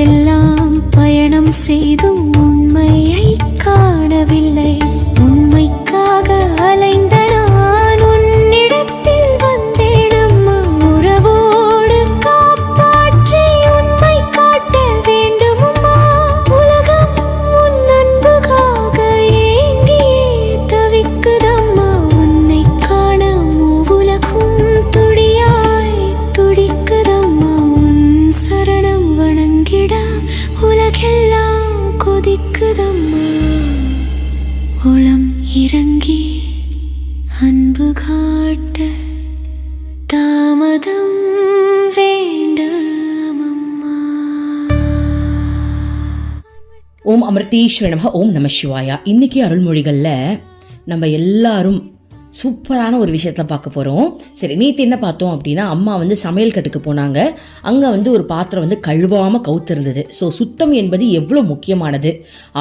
உலகெல்லாம் பயணம் செய்தும் உண்மையை காணவில்லை. உண்மைக்காக அலைந்த நான் உன்னிடத்தில் வந்தேன் அம்மா. உறவோடு காப்பாற்றி உண்மை காட்ட வேண்டும் அம்மா. உலகம் உன் அன்புக்காக ஏங்கியே தவிக்குதம்மா. உன்னை காண மூவுலகும் துடியாய் துடிக்குதம்மா. உன் சரணம் வணங்கிட உலகெல்லாம் கொதிக்குதம்மா. உளம் இறங்கி அன்பு காட்ட தாமதம் வேண்டாம் அம்மா. ஓம் அமிர்தேஸ்வர நமः. ஓம் நம சிவாயா. இன்னைக்கு அருள்மொழிகளில் நம்ம எல்லாரும் சூப்பரான ஒரு விஷயத்தில் பார்க்க போகிறோம். சரி, நேற்று என்ன பார்த்தோம் அப்படின்னா, அம்மா வந்து சமையல் கட்டுக்கு போனாங்க. அங்கே ஒரு பாத்திரம் கழுவாமல் கவுத்திருந்தது. ஸோ சுத்தம் என்பது எவ்வளோ முக்கியமானது.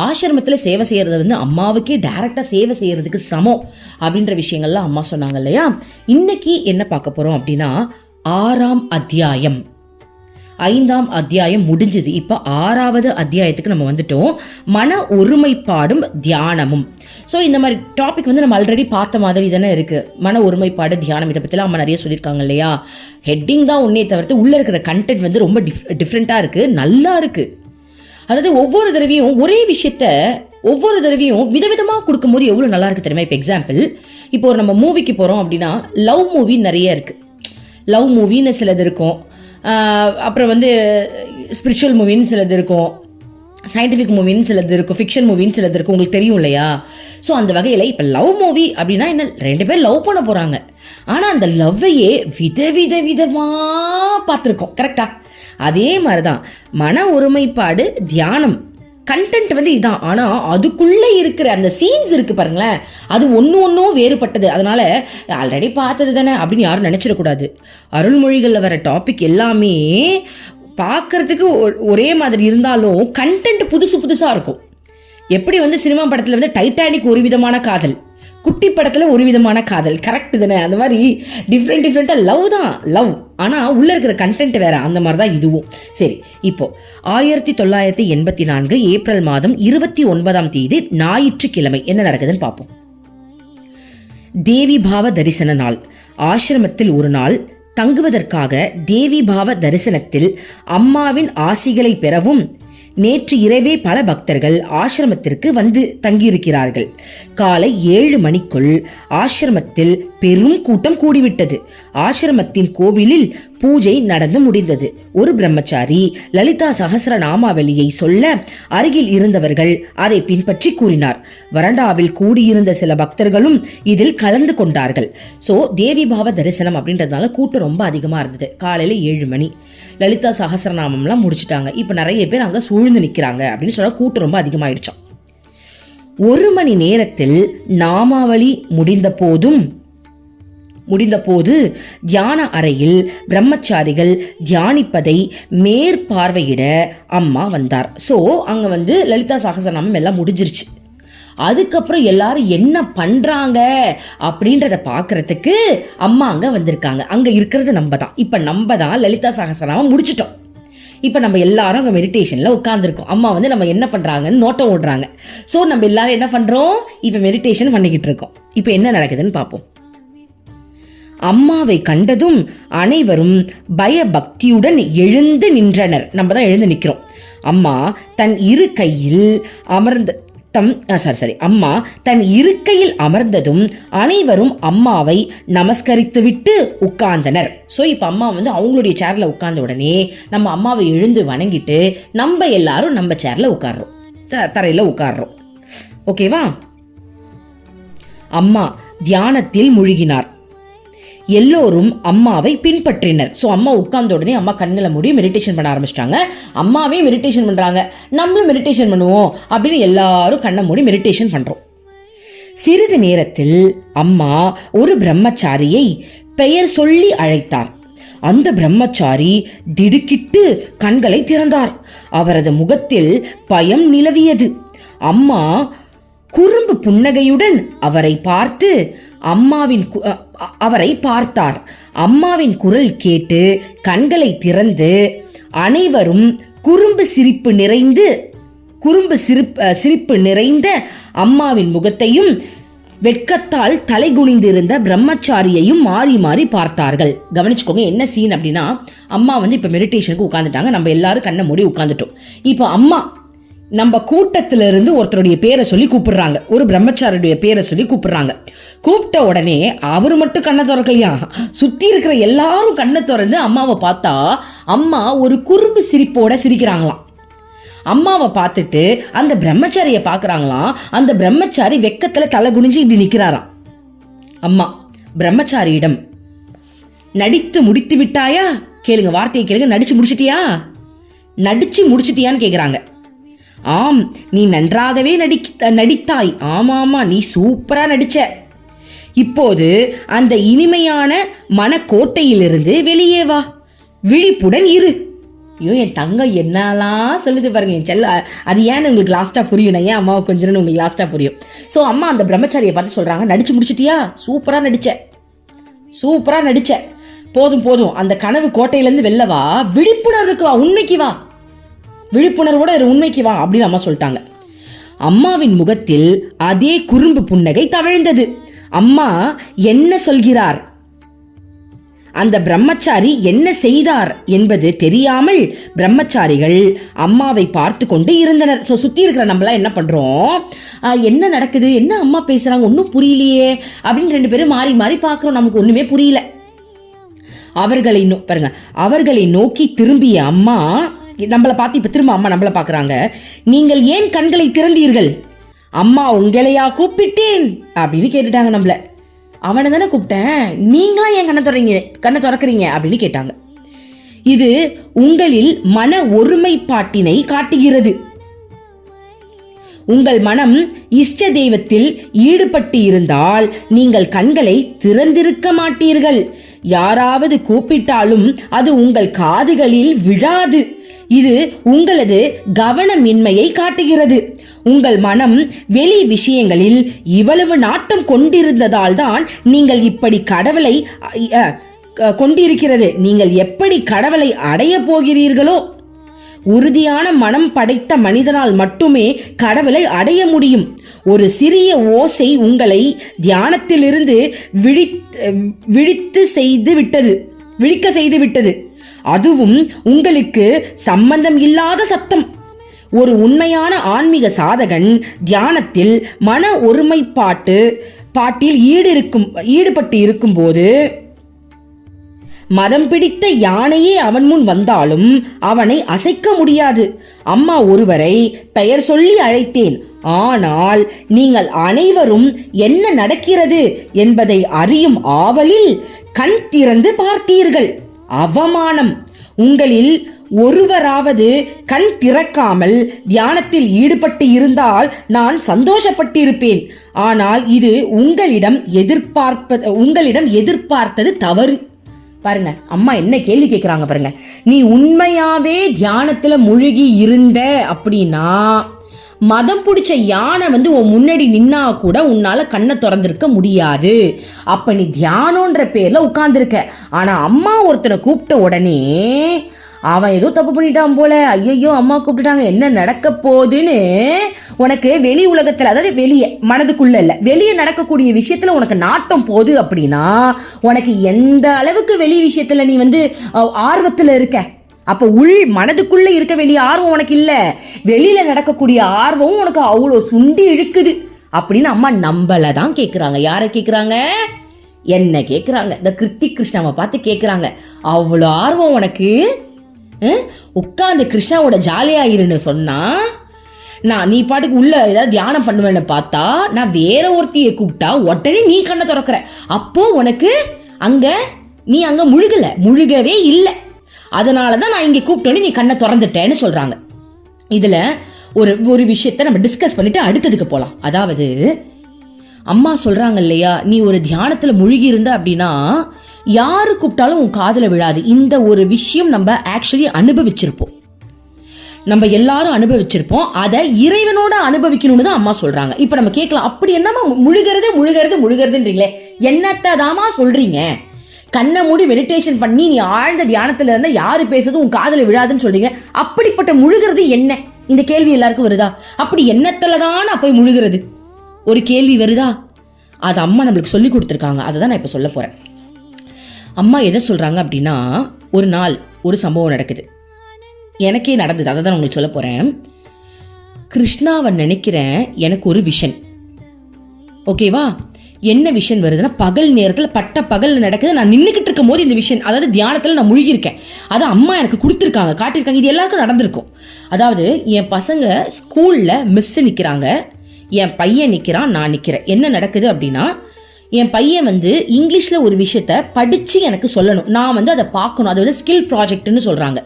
ஆசிரமத்தில் சேவை செய்கிறது அம்மாவுக்கே டைரெக்டாக சேவை செய்கிறதுக்கு சமம் அப்படின்ற விஷயங்கள்லாம் அம்மா சொன்னாங்க இல்லையா. இன்னைக்கு என்ன பார்க்க போகிறோம் அப்படின்னா, 6ஆம் அத்தியாயம். 5ஆம் அத்தியாயம் முடிஞ்சது. இப்போ 6வது அத்தியாயத்துக்கு நம்ம வந்துட்டோம். மன ஒருமைப்பாடும் தியானமும். ஸோ இந்த மாதிரி டாபிக் நம்ம ஆல்ரெடி பார்த்த மாதிரி தானே இருக்குது. மன ஒருமைப்பாடு தியானம், இதை பற்றிலாம் அம்மா நிறைய சொல்லியிருக்காங்க இல்லையா. ஹெட்டிங் தான் ஒன்றே தவிர்த்து உள்ளே இருக்கிற கண்டென்ட் ரொம்ப டிஃப்ரெண்ட்டாக இருக்குது, நல்லா இருக்குது. அதாவது ஒவ்வொரு தடவையும் ஒரே விஷயத்த ஒவ்வொரு தடவையும் விதவிதமாக கொடுக்கும்போது எவ்வளோ நல்லா இருக்குது தெரியுமா. இப்போ எக்ஸாம்பிள், இப்போ ஒரு நம்ம மூவிக்கு போகிறோம் அப்படின்னா, லவ் மூவி நிறைய இருக்குது. லவ் மூவின்னு சிலது இருக்கும், அப்புறம் ஸ்பிரிச்சுவல் மூவின்னு சிலது இருக்கும், சயின்டிஃபிக் மூவின்னு சிலது இருக்கும், ஃபிக்ஷன் மூவின்னு சிலது இருக்கும். உங்களுக்கு தெரியும் இல்லையா. ஸோ அந்த வகையில் இப்போ லவ் மூவி அப்படின்னா என்ன, 2 பேர் லவ் பண்ண போகிறாங்க. ஆனால் அந்த லவ்வையே விதவிதமாக பார்த்துருக்கோம். கரெக்டாக அதே மாதிரி தான் மன ஒருமைப்பாடு தியானம். கண்டென்ட் இதான். ஆனால் அதுக்குள்ளே இருக்கிற அந்த சீன்ஸ் இருக்குது பாருங்களேன், அது ஒன்றும் வேறுபட்டது. அதனால் ஆல்ரெடி பார்த்தது தானே அப்படின்னு யாரும் நினச்சிடக்கூடாது. அருள்மொழிகளில் வர டாபிக் எல்லாமே பார்க்குறதுக்கு ஒரே மாதிரி இருந்தாலும் கண்டென்ட் புதுசாக இருக்கும். எப்படி சினிமா படத்தில் டைட்டானிக் ஒரு விதமான காதல், குட்டி படத்தில் ஒரு விதமான காதல், கரெக்டு தானே. அந்த மாதிரி டிஃப்ரெண்ட்டாக லவ் தான் லவ், ஆனால் உள்ளே இருக்கிற கண்டென்ட் வேற. அந்த மாதிரி தான் இதுவும். சரி, இப்போ 1984 ஏப்ரல் மாதம் 29ஆம் தேதி ஞாயிற்றுக்கிழமை என்ன நடக்குதுன்னு பார்ப்போம். தேவி பாவ தரிசன நாள். ஆசிரமத்தில் ஒரு நாள் தங்குவதற்காக தேவி பாவ தரிசனத்தில் அம்மாவின் ஆசிகளை பெறவும் நேற்று இரவே பல பக்தர்கள் ஆசிரமத்திற்கு தங்கியிருக்கிறார்கள். காலை 7 மணிக்குள் ஆசிரமத்தில் பெரும் கூட்டம் கூடிவிட்டது. ஆசிரமத்தின் கோவிலில் பூஜை நடந்து முடிந்தது. ஒரு பிரம்மச்சாரி லலிதா சகஸ்ர நாமாவளியை சொல்ல அருகில் இருந்தவர்கள் அதை பின்பற்றி கூறினார். வராண்டாவில் கூடியிருந்த சில பக்தர்களும் இதில் கலந்து கொண்டார்கள். ஸோ தேவி பாவ தரிசனம் அப்படின்றதுனால கூட்டம் ரொம்ப அதிகமாக இருந்தது. காலையில் 7 மணி லலிதா சகஸ்ரநாமம்லாம் முடிச்சுட்டாங்க. இப்போ நிறைய பேர் அங்கே சூழ்ந்து நிற்கிறாங்க அப்படின்னு சொன்னால் கூட்டம் ரொம்ப அதிகமாயிடுச்சான். 1 மணி நேரத்தில் நாமாவளி முடிந்தபோது தியான அறையில் பிரம்மச்சாரிகள் தியானிப்பதை மேற்பார்வையிட அம்மா வந்தார். ஸோ அங்கே லலிதா சகஸ்ரநாமம் எல்லாம் முடிஞ்சிருச்சு. அதுக்கப்புறம் எல்லாரும் என்ன பண்றாங்க அப்படின்றத பார்க்கறதுக்கு அம்மா அங்க வந்திருக்காங்க. அங்க இருக்கிறது நம்ம தான். இப்ப நம்ம தான் லலிதா சகஸ்ரநாமம் முடிச்சிட்டோம். இப்ப நம்ம எல்லாரும் அங்க மெடிடேஷன்ல உட்கார்ந்துருக்கோம். அம்மா நம்ம என்ன பண்றாங்கன்னு நோட்டம் ஓடுறாங்க. ஸோ நம்ம எல்லாரும் என்ன பண்றோம், இப்ப மெடிடேஷன் பண்ணிக்கிட்டு இருக்கோம். இப்ப என்ன நடக்குதுன்னு பார்ப்போம். அம்மாவை கண்டதும் அனைவரும் பயபக்தியுடன் எழுந்து நின்றனர். நம்ம தான் எழுந்து நிற்கிறோம். அம்மா தன் இருக்கையில் அமர்ந்ததும் அனைவரும் அம்மாவை நமஸ்கரித்துவிட்டு உட்கார்ந்தனர். ஸோ இப்போ அம்மா அவங்களுடைய சேர்ல உட்கார்ந்த உடனே நம்ம அம்மாவை எழுந்து வணங்கிட்டு நம்ம எல்லாரும் நம்ம சேர்ல உட்கார்றோம், தரையில உட்கார்றோம். ஓகேவா. அம்மா தியானத்தில் மூழ்கினார். எல்லோரும் அம்மாவை பின்பற்றினர். ஸோ அம்மா உட்கார்ந்த உடனே அம்மா கண்களை மூடி மெடிடேஷன் பண்ண ஆரம்பிச்சிட்டாங்க. அம்மாவே மெடிடேஷன் பண்றாங்க, நம்மளும் மெடிடேஷன் பண்ணுவோம் அப்படின்னு எல்லாரும் கண்ணை மூடி மெடிடேஷன் பண்றோம். சிறிது நேரத்தில் அம்மா ஒரு பிரம்மச்சாரியை பெயர் சொல்லி அழைத்தார். அந்த பிரம்மச்சாரி திடுக்கிட்டு கண்களை திறந்தார். அவரது முகத்தில் பயம் நிலவியது. அம்மா குறும்பு புன்னகையுடன் அவரை பார்த்தார். அம்மாவின் குரல் கேட்டு கண்களை திறந்து அனைவரும் சிரிப்பு நிறைந்த அம்மாவின் முகத்தையும் வெட்கத்தால் தலை குனிந்திருந்த பிரம்மச்சாரியையும் மாறி மாறி பார்த்தார்கள். கவனிச்சுக்கோங்க, என்ன சீன் அப்படின்னா, அம்மா இப்ப மெடிடேஷனுக்கு உட்கார்ந்துட்டாங்க. நம்ம எல்லாரும் கண்ணை மூடி உட்கார்ந்துட்டோம். இப்போ அம்மா நம்ம கூட்டத்தில இருந்து ஒருத்தருடைய பேரை சொல்லி கூப்பிடுறாங்க, ஒரு பிரம்மச்சாரியுடைய பேரை சொல்லி கூப்பிடுறாங்க. கூப்பிட்ட உடனே அவரு மட்டும் கண்ணை திறக்கலையா, சுத்தி இருக்கிற எல்லாரும் கண்ணை திறந்து அம்மாவை பார்த்தா அம்மா ஒரு குறும்பு சிரிப்போட சிரிக்கிறாங்களாம். அம்மாவை பார்த்துட்டு அந்த பிரம்மச்சாரியை பார்க்கறாங்களாம். அந்த பிரம்மச்சாரி வெக்கத்துல தலை குனிஞ்சு இப்படி நிக்கிறாராம். அம்மா பிரம்மச்சாரியிடம், நடித்து முடித்து விட்டாயா, கேளுங்க, வார்த்தையை கேளுங்க, நடிச்சு முடிச்சிட்டியான்னு கேக்குறாங்க. ஆம், நீ நன்றாகவே நடித்தாய். ஆமாமா, நீ சூப்பரா நடிச்ச. இப்போது அந்த இனிமையான மனக்கோட்டையிலிருந்து வெளியே வா, விழிப்புடன் இரு. ஐயோ, என் தங்கம் என்னெல்லாம் சொல்லுது பாருங்க என் செல்ல. அது ஏன்னு உங்களுக்கு லாஸ்டா புரியும், நான் ஏன் அம்மாவை கொஞ்சம் உங்களுக்கு லாஸ்டா புரியும். ஸோ அம்மா அந்த பிரம்மச்சாரியை பார்த்து சொல்றாங்க, நடிச்சு முடிச்சிட்டியா, சூப்பரா நடிச்ச. போதும், அந்த கனவு கோட்டையிலேருந்து வெளில வா, விழிப்புணர்வுக்கு வா, உண்மைக்கு வா, விழிப்புணர்வோட உண்மைக்கு வா அப்படின்னு அம்மா சொல்லிட்டாங்க. அம்மாவின் முகத்தில் அதே குறும்பு புன்னகை தவழ்ந்தது. அம்மா என்ன சொல்கிறார், அந்த பிரம்மச்சாரி என்ன செய்தார் என்பது தெரியாமல் பிரம்மச்சாரிகள் அம்மாவை பார்த்து கொண்டு இருந்தனர். சுத்தி இருக்கிற நம்மளாம் என்ன பண்றோம், என்ன நடக்குது, என்ன அம்மா பேசுறாங்க, ஒன்னும் புரியலையே அப்படின்னு 2 பேரும் மாறி மாறி பார்க்கிறோம். நமக்கு ஒண்ணுமே புரியல. அவர்களை நோக்கி திரும்பிய அம்மா நம்மளை பார்த்து இப்ப திரும்ப அம்மா நம்மளை பார்க்கறாங்க. நீங்கள் ஏன் கண்களை திறந்தீர்கள், அம்மா உங்களையா கூப்பிட்டேன் அப்படின்னு கேட்டுட்டாங்க. நம்மள அவனை தானே கூப்பிட்டேன், நீங்களா ஏன் கண்ணை திறக்கிறீங்க அப்படின்னு கேட்டாங்க. இது உங்களில் மன ஒருமைப்பாட்டினை காட்டுகிறது. உங்கள் மனம் இஷ்ட தெய்வத்தில் ஈடுபட்டு இருந்தால் நீங்கள் கண்களை திறந்திருக்க மாட்டீர்கள். யாராவது கூப்பிட்டாலும் அது உங்கள் காதுகளில் விழாது. இது உங்களது கவனமின்மையை காட்டுகிறது. உங்கள் மனம் வெளி விஷயங்களில் இவ்வளவு நாட்டம் கொண்டிருந்ததால் தான் நீங்கள் இப்படி கடவுளை கொண்டிருக்கிறது. நீங்கள் எப்படி கடவுளை அடைய போகிறீர்களோ, உறுதியான மனம் படைத்த மனிதனால் மட்டுமே கடவுளை அடைய முடியும். ஒரு சிறிய ஓசை உங்களை தியானத்திலிருந்து விழிக்க செய்து விட்டது. அதுவும் உங்களுக்கு சம்பந்தம் இல்லாத சத்தம். ஒரு உண்மையான ஆன்மீக சாதகன் தியானத்தில் மன ஒருமைப்பாட்டில் ஈடுபட்டு இருக்கும் போது மதம் பிடித்த யானையே அவன் முன் வந்தாலும் அவனை அசைக்க முடியாது. அம்மா ஒருவரை பெயர் சொல்லி அழைத்தேன், ஆனால் நீங்கள் அனைவரும் என்ன நடக்கிறது என்பதை அறியும் ஆவலில் கண் திறந்து பார்த்தீர்கள். அவமானம். உங்களில் ஒருவராவது கண் திறக்காமல் தியானத்தில் ஈடுபட்டு இருந்தால் நான் சந்தோஷப்பட்டிருப்பேன். ஆனால் இது உங்களிடம் எதிர்பார்த்தது தவறு. பாருங்க, அம்மா என்ன கேள்வி கேட்கிறாங்க பாருங்க. நீ உண்மையாவே தியானத்துல முழுகி இருந்த அப்படின்னா மதம் பிடிச்ச யானை உன் முன்னாடி நின்னா கூட உன்னால கண்ணை திறந்திருக்க முடியாது. அப்ப நீ தியானம்ன்ற பேர்ல உட்கார்ந்துருக்க. ஆனா அம்மா ஒருத்தனை கூப்பிட்ட உடனே அவன் ஏதோ தப்பு பண்ணிட்டான் போல, ஐயோ அம்மா கூப்பிட்டுட்டாங்க, என்ன நடக்க போகுதுன்னு உனக்கு வெளி உலகத்துல, அதாவது வெளியே மனதுக்குள்ள இல்ல, வெளியே நடக்கக்கூடிய விஷயத்துல உனக்கு நாட்டம் போகுது அப்படின்னா உனக்கு எந்த அளவுக்கு வெளி விஷயத்துல நீ ஆர்வத்துல இருக்க. அப்ப மனதுக்குள்ள இருக்க வேண்டிய ஆர்வம் உனக்கு இல்ல, வெளியில நடக்கக்கூடிய ஆர்வம் உனக்கு அவ்வளோ சுண்டி இழுக்குது அப்படின்னு அம்மா நம்மளதான் கேக்குறாங்க. யார கேக்குறாங்க? என்ன கேக்குறாங்க? இந்த கிருத்திக் கிருஷ்ணாவை பார்த்து கேக்குறாங்க. அவ்வளோ ஆர்வம் உனக்கு, உட்கார்ந்து கிருஷ்ணாவோட ஜாலியா இருன்னு சொன்னா நீ பாட்டுக்கு உள்ள ஏதாவது தியானம் பண்ணுவேன்னு பார்த்தா நான் வேற ஒருத்தியை கூப்பிட்டா உடனே நீ கண்ணை திறக்கிற. அப்போ உனக்கு நீ அங்க முழுகவே இல்லை. அதனாலதான் நான் இங்க கூப்பிட்டோன்னு நீ கண்ணை திறந்துட்டேன்னு சொல்றாங்க. இதுல ஒரு விஷயத்த நம்ம டிஸ்கஸ் பண்ணிட்டு அடுத்ததுக்கு போலாம். அதாவது அம்மா சொல்றாங்க இல்லையா, நீ ஒரு தியானத்துல முழுகி இருந்த அப்படின்னா யாரு கூப்பிட்டாலும் உன் காதுல விழாது. இந்த ஒரு விஷயம் நம்ம ஆக்சுவலி அனுபவிச்சிருப்போம், நம்ம எல்லாரும் அனுபவிச்சிருப்போம். அதை இறைவனோட அனுபவிக்கணும்னு தான் அம்மா சொல்றாங்க. இப்ப நம்ம கேட்கலாம், அப்படி என்னமா முழுகிறதுன்றீங்களே, என்னத்தாதாமா சொல்றீங்க? கண்ணை மூடி மெடிடேஷன் பண்ணி நீ ஆழ்ந்த தியானத்துல இருந்தா யாரு பேசுறது உன் காதுல விழாதுன்னு சொல்றீங்க. அப்படிப்பட்ட முழுகிறது என்ன? இந்த கேள்வி எல்லாருக்கும் வருதா? அப்படி என்னத்துலதான் நான் போய் முழுகிறது ஒரு கேள்வி வருதா? அது அம்மா நம்மளுக்கு சொல்லி கொடுத்துருக்காங்க. அதை தான் நான் இப்ப சொல்ல போறேன். அம்மா எதை சொல்றாங்க அப்படின்னா, ஒரு நாள் ஒரு சம்பவம் நடக்குது, எனக்கே நடந்தது, அதை தான் உங்களுக்கு சொல்ல போறேன். கிருஷ்ணாவை நினைக்கிறேன், எனக்கு ஒரு விஷன். ஓகேவா? என்ன விஷன் வருதுன்னா, பகல் நேரத்தில் பட்ட பகல் நடக்குது, நான் நின்றுக்கிட்டு இருக்கும் போது இந்த விஷன், அதாவது தியானத்தில் நான் முழுகியிருக்கேன். அதை அம்மா எனக்கு கொடுத்துருக்காங்க, காட்டியிருக்காங்க. இது எல்லாருக்கும் நடந்திருக்கும். அதாவது என் பசங்க ஸ்கூல்ல மிஸ் நிற்கிறாங்க, என் பையன் நிற்கிறான், நான் நிற்கிறேன். என்ன நடக்குது அப்படின்னா, என் பையன் இங்கிலீஷ்ல ஒரு விஷயத்த படிச்சு எனக்கு சொல்லணும், நான் அதை பார்க்கணும். அது ஸ்கில் ப்ராஜெக்ட்னு சொல்றாங்க.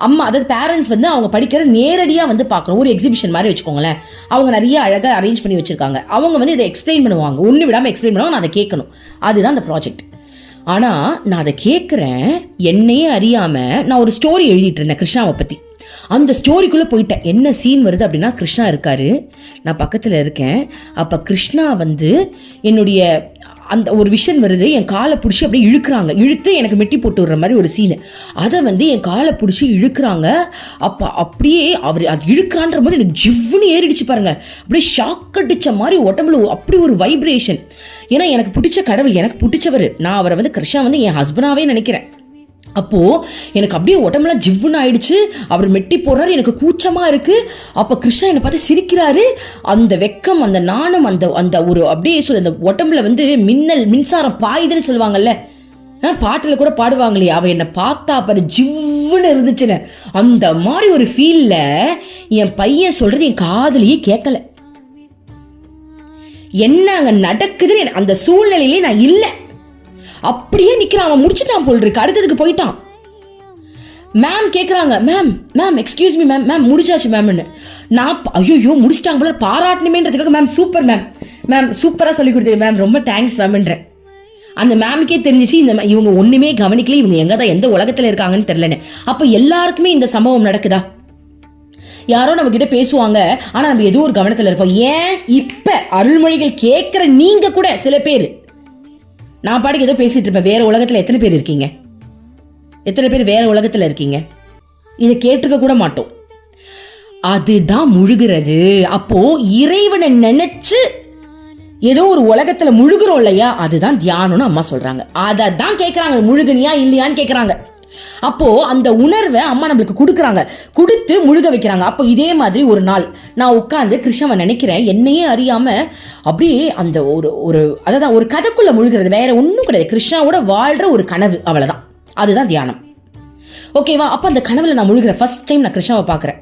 அம்மா, அதாவது பேரண்ட்ஸ் அவங்க படிக்கிற நேரடியா பார்க்கணும். ஒரு எக்ஸிபிஷன் மாதிரி வச்சுக்கோங்களேன். அவங்க நிறைய அழகா அரேஞ்ச் பண்ணி வச்சிருக்காங்க. அவங்க இதை எக்ஸ்பிளைன் பண்ணுவாங்க, ஒண்ணு விடாம எக்ஸ்பிளைன் பண்ணுவாங்க. நான் அதை கேட்கணும். அதுதான் அந்த ப்ராஜெக்ட். ஆனா நான் அதை கேட்கிறேன், என்னையே அறியாம நான் ஒரு ஸ்டோரி எழுதிட்டு இருந்தேன் கிருஷ்ணாவை பத்தி. அந்த ஸ்டோரிக்குள்ள போயிட்டேன். என்ன சீன் வருது அப்படின்னா, கிருஷ்ணா இருக்காரு, நான் பக்கத்துல இருக்கேன். அப்ப கிருஷ்ணா என்னுடைய அந்த ஒரு விஷன் வருது, என் காலை பிடிச்சி அப்படியே இழுக்கிறாங்க, இழுத்து எனக்கு மெட்டி போட்டு விடுற மாதிரி ஒரு சீனு. அதை என் காலை பிடிச்சி இழுக்கிறாங்க. அப்ப அப்படியே அவர் அது இழுக்கிறான்ற மாதிரி எனக்கு ஜிவ்னு ஏறிடுச்சு பாருங்க. அப்படியே ஷாக் அடிச்ச மாதிரி உடம்புல அப்படி ஒரு வைப்ரேஷன். ஏன்னா எனக்கு பிடிச்ச கடவுள், எனக்கு பிடிச்சவர், நான் அவரை கிருஷ்ணா என் ஹஸ்பண்டாவே நினைக்கிறேன். அப்போ எனக்கு அப்படியே உடம்புலாம் ஜிவ்வுன்னு ஆயிடுச்சு. அவர் மெட்டி போடுறாரு, எனக்கு கூச்சமா இருக்கு. அப்ப கிருஷ்ணா என்னை பார்த்து சிரிக்கிறாரு. அந்த வெக்கம், அந்த நாணம், அந்த அந்த ஒரு அப்படியே அந்த உடம்புல மின்னல் மின்சாரம் பாயுதுன்னு சொல்லுவாங்கல்ல, பாட்டுல கூட பாடுவாங்களே, அவ என்னை பார்த்தா பாரு ஜிவ்வுன்னு இருந்துச்சுன்னு. அந்த மாதிரி ஒரு ஃபீல்ல என் பையன் சொல்றது என் காதுலயே கேட்கல. என்ன அங்க நடக்குதுன்னு அந்த சூழ்நிலையிலே நான் இல்லை. அப்படியே நிக்கிறான், அவன் முடிச்சுட்டான் போல் இருக்கு, அடுத்ததுக்கு போயிட்டான். மேம் கேக்குறாங்க, மேம் எக்ஸ்கியூஸ் மீ மேம் முடிச்சாச்சு மேம்னு. நான் ஐயோ முடிச்சிட்டாங்க போல, பாராட்டணுமேன்றதுக்காக மேம் சூப்பர் மேம் சூப்பரா சொல்லி கொடுத்தீங்க மேம், ரொம்ப தேங்க்ஸ் மேம்ன்றேன். அந்த மேமுக்கே தெரிஞ்சிச்சு இவங்க ஒண்ணுமே கவனிக்கல, இவங்க எங்கதான் எந்த உலகத்துல இருக்காங்கன்னு தெரியலன்னு. அப்ப எல்லாருக்குமே இந்த சம்பவம் நடக்குதா? யாரோ நம்ம கிட்ட பேசுவாங்க, ஆனா நம்ம ஏதோ ஒரு கவனத்துல இருப்போம். ஏன் இப்ப அருள்மொழிகள் கேட்கிற நீங்க கூட சில பேர், நான் பாட்டுக்கு ஏதோ பேசிட்டு இருப்பேன், வேற உலகத்துல எத்தனை பேர் இருக்கீங்க? எத்தனை பேர் வேற உலகத்துல இருக்கீங்க? இதை கேட்டிருக்க கூட மாட்டோம். அதுதான் முழுகிறது. அப்போ இறைவனை நினைச்சு ஏதோ ஒரு உலகத்துல முழுகிறோம் இல்லையா, அதுதான் தியானம்னு அம்மா சொல்றாங்க. அதை தான் கேட்கறாங்க, முழுகுனியா இல்லையான்னு கேட்கறாங்க. அப்போ அந்த உணர்வை அம்மா நம்மளுக்கு கொடுக்குறாங்க, கொடுத்து முழுக வைக்கிறாங்க. அப்போ இதே மாதிரி ஒரு நாள் நான் உட்கார்ந்து கிருஷ்ணவை நினைக்கிறேன், என்னையே அறியாம அப்படியே அந்த ஒரு அதான் ஒரு கதைக்குள்ள முழுகிறது, வேற ஒன்றும் கிடையாது. கிருஷ்ணாவோட வாழ்ற ஒரு கனவு, அவ்வளவுதான். அதுதான் தியானம். ஓகேவா? அப்ப அந்த கனவுல நான் முழுகிறேன். ஃபர்ஸ்ட் டைம் நான் கிருஷ்ணாவை பாக்குறேன்.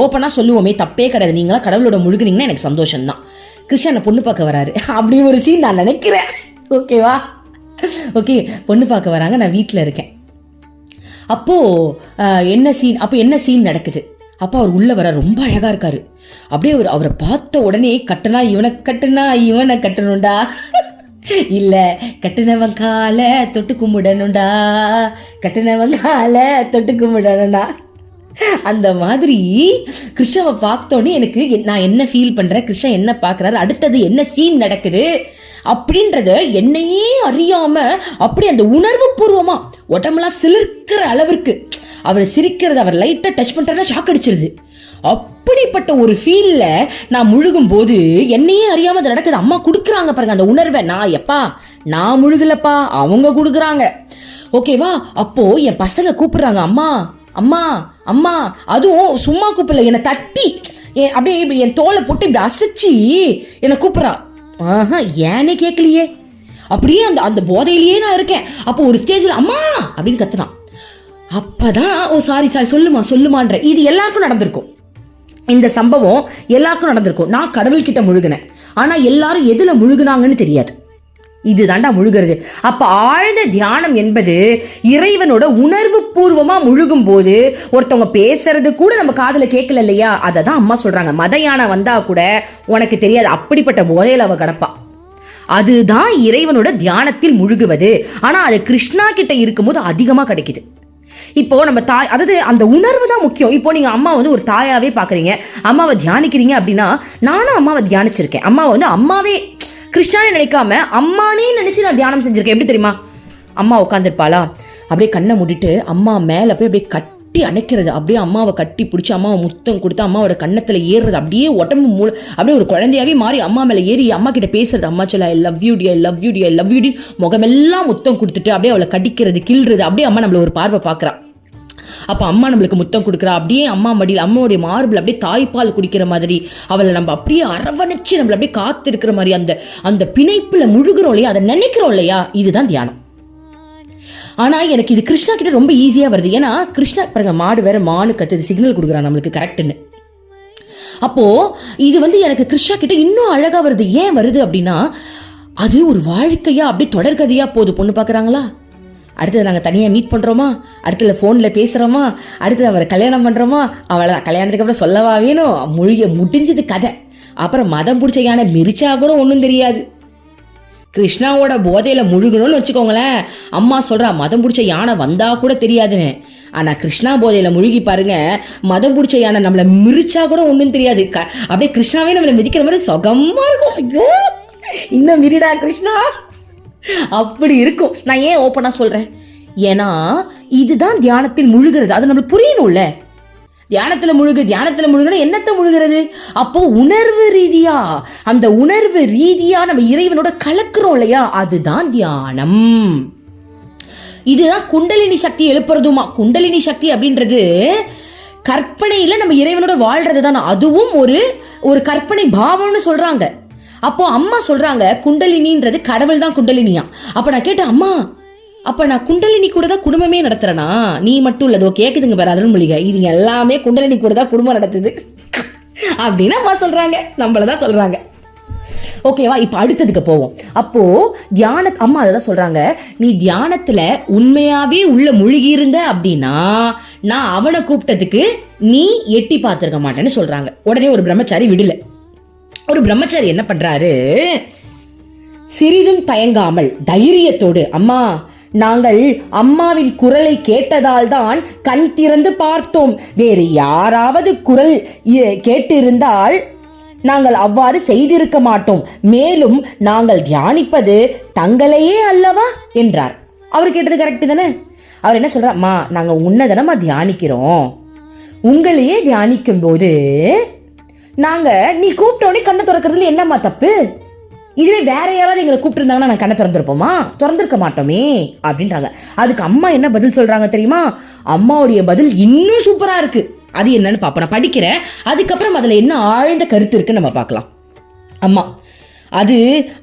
ஓப்பனா சொல்லுவோமே, தப்பே கிடையாது, நீங்களா கடவுளோட முழுகுனீங்கன்னா எனக்கு சந்தோஷம் தான். கிருஷ்ணனை பொண்ணு பார்க்க வராரு, அப்படி ஒரு சீன் நான் நினைக்கிறேன். ஓகேவா? ஓகே, பொண்ணு பார்க்க வராங்க, நான் வீட்டுல இருக்கேன். அப்போ என்ன சீன் நடக்குது? அப்போ அவர் உள்ள வர, ரொம்ப அழகா இருக்காரு. அப்படியே அவரை பார்த்த உடனே கட்டுனா இவனை கட்டணும்டா, இல்ல கட்டுனவன் கால தொட்டு கும்பிடணும்டா, கட்டுனவன் கால தொட்டு கும்பிடணும்டா. அந்த மாதிரி கிருஷ்ணாவை பார்த்தோன்னே எனக்கு நான் என்ன ஃபீல் பண்றேன், கிருஷ்ணா என்ன பாக்குறாரு, அடுத்தது என்ன சீன் நடக்குது அப்படின்றத என்னையே அறியாம அப்படி அந்த உணர்வு பூர்வமா உடம்பெல்லாம் சிலிர்க்கிற அளவிற்கு அவர் சிரிக்கிறது, அவர் லைட்டா டச் பண்றா ஷாக் அடிச்சிருது. அப்படிப்பட்ட ஒரு ஃபீல்ல நான் முழுகும் போது என்னையே அறியாம அது நடக்குது. அம்மா குடுக்குறாங்க பாருங்க அந்த உணர்வை. நான் முழுகலப்பா, அவங்க குடுக்குறாங்க. ஓகேவா? அப்போ என் பசங்க கூப்பிடுறாங்க, அம்மா அம்மா அம்மா. அதுவும் சும்மா கூப்பிடல, என்னை தட்டி அப்படியே என் தோலை போட்டு இப்படி அசைச்சி என்னை கூப்பிடுறா. ஏனே கேட்கலையே, அப்படியே அந்த போதையிலேயே நான் இருக்கேன். அப்போ ஒரு ஸ்டேஜ்ல அம்மா அப்படின்னு கத்துனான். அப்பதான் சாரி சொல்லுமான்ற. இது எல்லாருக்கும் நடந்திருக்கும், இந்த சம்பவம் எல்லாருக்கும் நடந்திருக்கும். நான் கடவுள் கிட்ட முழுகினேன், ஆனா எல்லாரும் எதுல முழுகுனாங்கன்னு தெரியாது. இதுதாண்டா முழுகிறது. அப்ப ஆழ்ந்த தியானம் என்பது இறைவனோட உணர்வு பூர்வமா முழுகும் போது ஒருத்தவங்க பேசுறது கூட நம்ம காதுல கேட்கல இல்லையா, அததான் அம்மா சொல்றாங்க. மத யானை வந்தா கூட உனக்கு தெரியாது, அப்படிப்பட்ட போதையில அவ கிடப்பா. அதுதான் இறைவனோட தியானத்தில் முழுகுவது. ஆனா அது கிருஷ்ணா கிட்ட இருக்கும்போது அதிகமா கிடைக்குது. இப்போ நம்ம தாய், அதாவது அந்த உணர்வு தான் முக்கியம். இப்போ நீங்க அம்மா ஒரு தாயாவே பாக்குறீங்க, அம்மாவை தியானிக்கிறீங்க அப்படின்னா, நானும் அம்மாவை தியானிச்சிருக்கேன். அம்மாவை அம்மாவே கிருஷ்ணானே நினைக்காம அம்மானே நினைச்சு நான் தியானம் செஞ்சிருக்கேன். எப்படி தெரியுமா? அம்மா உட்காந்துருப்பாளா, அப்படியே கண்ணை மூடிட்டு அம்மா மேலே போய் அப்படியே கட்டி அணைக்கிறது, அப்படியே அம்மாவை கட்டி பிடிச்சி அம்மாவை முத்தம் கொடுத்து அம்மாவோட கண்ணத்தில் ஏறுறது, அப்படியே உடம்பு அப்படியே ஒரு குழந்தையாவே மாறி அம்மா மேலே ஏறி அம்மா கிட்ட பேசுறது. அம்மா சொல்ல ஐ லவ் யூ டி, ஐ லவ் யூ டி, ஐ லவ் யூ டி, முகமெல்லாம் முத்தம் கொடுத்துட்டு அப்படியே அவளை கடிக்கிறது கிள்றது. அப்படியே அம்மா நம்மள ஒரு பார்வை பார்க்குறா. அப்போ அம்மா நம்மளுக்கு முத்தம் கொடுக்குறா, அப்படியே அம்மா மடியில் அம்மாவுடைய மார்பிள் அப்படியே தாய்ப்பால் குடிக்கிற மாதிரி அவளை நம்ம அப்படியே அரவணைச்சு நம்மளை அப்படியே காத்து இருக்கிற மாதிரி அந்த பிணைப்புல முழுகிறோம் இல்லையா, அதை நினைக்கிறோம் இல்லையா, இதுதான் தியானம். ஆனா எனக்கு இது கிருஷ்ணா கிட்ட ரொம்ப ஈஸியா வருது. ஏன்னா கிருஷ்ணா பாருங்க, மாடு வேற மானு கத்துது, சிக்னல் கொடுக்குறான் நம்மளுக்கு கரெக்டுன்னு. அப்போ இது எனக்கு கிருஷ்ணா கிட்ட இன்னும் அழகா வருது. ஏன் வருது அப்படின்னா, அது ஒரு வாழ்க்கையா அப்படியே தொடர்கதையா போகுது. பொண்ணு பாக்குறாங்களா, அடுத்தது நாங்கள் தனியாக மீட் பண்ணுறோமா, அடுத்தது ஃபோனில் பேசுகிறோமா, அடுத்தது அவரை கல்யாணம் பண்ணுறோமா, அவளை கல்யாணத்துக்கு அப்புறம் சொல்லவா வேணும், முடிஞ்சது கதை. அப்புறம் மதம் பிடிச்ச யானை மிரிச்சா கூட ஒன்றும் தெரியாது. கிருஷ்ணாவோட போதையில் முழுகணும்னு வச்சுக்கோங்களேன், அம்மா சொல்கிறா மதம் பிடிச்ச யானை வந்தால் கூட தெரியாதுன்னு. ஆனால் கிருஷ்ணா போதையில் முழுகி பாருங்க, மதம் பிடிச்ச யானை நம்மளை மிரிச்சா கூட ஒன்றும் தெரியாது. அப்படியே கிருஷ்ணாவே நம்மளை மிதிக்கிற மாதிரி சுகமாக இருக்கும். ஐயோ இன்னும் மிரிடா கிருஷ்ணா, அப்படி இருக்கும். நான் ஏன் ஓப்பனா சொல்றேன், ஏன்னா இதுதான் தியானத்தில் முழுகிறது. அது நம்மளுக்கு புரியணும்ல. தியானத்துல முழுகுனா என்னத்தை முழுகிறது? அப்போ உணர்வு ரீதியா, அந்த உணர்வு ரீதியா நம்ம இறைவனோட கலக்குறோம் இல்லையா, அதுதான் தியானம். இதுதான் குண்டலினி சக்தி எழுப்புறதுமா. குண்டலினி சக்தி அப்படின்றது கற்பனையில நம்ம இறைவனோட வாழ்றது தானே, அதுவும் ஒரு கற்பனை பாவம்னு சொல்றாங்க. அப்போ அம்மா சொல்றாங்க குண்டலினின்றது கடவுள் தான் குண்டலினியா. அப்ப நான் கேட்டேன், அம்மா அப்ப நான் குண்டலினி கூட தான் குடும்பமே நடத்துறேனா? நீ மட்டும் இல்லதோ கேக்குதுங்க பாரு அருள்மொழிக, இது எல்லாமே குண்டலினி கூட தான் குடும்பம் நடத்துது அப்படின்னு அம்மா சொல்றாங்க, நம்மளதான் சொல்றாங்க. ஓகேவா, இப்ப அடுத்ததுக்கு போவோம். அப்போ அம்மா அதான் சொல்றாங்க, நீ தியானத்துல உண்மையாவே உள்ள முழுகி இருந்த அப்படின்னா நான் அவனை கூப்பிட்டதுக்கு நீ எட்டி பார்த்திருக்க மாட்டேன்னு சொல்றாங்க. உடனே ஒரு பிரம்மச்சாரி விடல. ஒரு பிரம்மச்சாரி என்ன பண்றாரு, சிறிதும் தயங்காமல் தைரியத்தோடு, அம்மா நாங்கள் அம்மாவின் குரலை கேட்டதால் தான் கண் திறந்து பார்த்தோம், வேறு யாராவது குரல் கேட்டிருந்தால் நாங்கள் அவ்வாறு செய்திருக்க மாட்டோம், மேலும் நாங்கள் தியானிப்பது தங்களையே அல்லவா என்றார். அவர் கேட்டது கரெக்ட் தானே. அவர் என்ன சொல்றார், அம்மா நாங்க உன்னதனமா தியானிக்கிறோம், உங்களையே தியானிக்கும் போது நாங்க நீ கூப்பிட்டோன்னே கண்ணை திறக்கிறதுல என்னம்மா தப்பு? இதுவே வேற யாராவது எங்களை கூப்பிட்டு இருந்தாங்கன்னா நான் கண்ணை திறந்திருப்போமா? திறந்திருக்க மாட்டோமே அப்படின்றாங்க. அதுக்கு அம்மா என்ன பதில் சொல்றாங்க தெரியுமா? அம்மாவுடைய பதில் இன்னும் சூப்பரா இருக்கு. அது என்னன்னு பாப்போம், நான் படிக்கிறேன், அதுக்கப்புறம் அதுல என்ன ஆழ்ந்த கருத்து இருக்குன்னு நம்ம பார்க்கலாம். அம்மா அது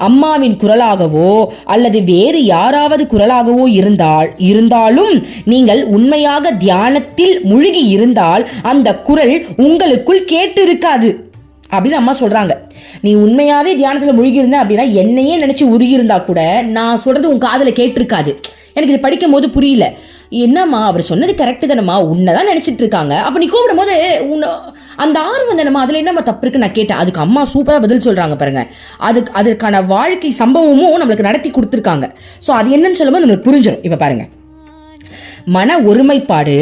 அம்மாவின் குரலாகவோ அல்லது வேறு யாராவது குரலாகவோ இருந்தாலும் நீங்கள் உண்மையாக தியானத்தில் முழுகி இருந்தால் அந்த குரல் உங்களுக்குள் கேட்டு இருக்காது அப்படின்னு அம்மா சொல்றாங்க. நீ உண்மையாவே தியானத்துல முழுகி இருந்த அப்படின்னா என்னையே நினைச்சு உருகி இருந்தா கூட நான் சொல்றது உன் காதுல கேட்டிருக்காது. எனக்கு இது படிக்கும் போது புரியல, என்னம்மா அவர் சொன்னது கரெக்டு தானம்மா, உன்னதான் நினைச்சிட்டு இருக்காங்க, அப்ப நீ கூப்பிடும் போது அந்த ஆர்வம் தானம்மா, அதுல என்னம்மா தப்பு இருக்கு நான் கேட்டேன். அதுக்கு அம்மா சூப்பரா பதில் சொல்றாங்க பாருங்க. அதற்கான வாழ்க்கை சம்பவமும் நம்மளுக்கு நடத்தி கொடுத்துருக்காங்க. ஸோ அது என்னன்னு சொல்லும்போது நம்மளுக்கு புரிஞ்சிடும். இப்ப பாருங்க, மன ஒருமைப்பாடு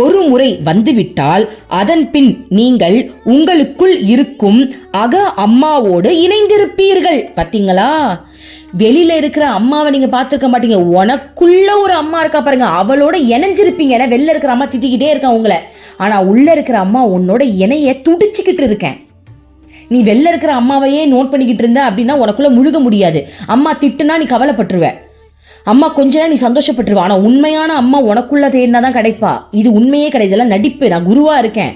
ஒரு முறை வந்துவிட்டால் அதன் பின் நீங்கள் உங்களுக்குள் இருக்கும் அக அம்மாவோடு இணைந்திருப்பீர்கள். பாத்தீங்களா, வெளியில இருக்கிற அம்மாவை நீங்க பாத்துருக்க மாட்டீங்க, உனக்குள்ள ஒரு அம்மா இருக்கா பாருங்க, அவளோட இணைஞ்சிருப்பீங்க. ஏன்னா வெளில இருக்கிற அம்மா திட்டிக்கிட்டே இருக்கா உங்களை, ஆனா உள்ள இருக்கிற அம்மா உன்னோட இணைய துடிச்சுக்கிட்டு இருக்கேன். நீ வெளில இருக்கிற அம்மாவையே நோட் பண்ணிக்கிட்டு இருந்த அப்படின்னா உனக்குள்ள முழுக முடியாது. அம்மா திட்டுனா நீ கவலைப்பட்டுருவ, அம்மா கொஞ்ச நேரம் நீ சந்தோஷப்பட்டுருவா. ஆனா உண்மையான அம்மா உனக்குள்ள தேடினாதான் கிடைப்பா. இது உண்மையே கிடையாது, நடிப்பு. நான் குருவா இருக்கேன்,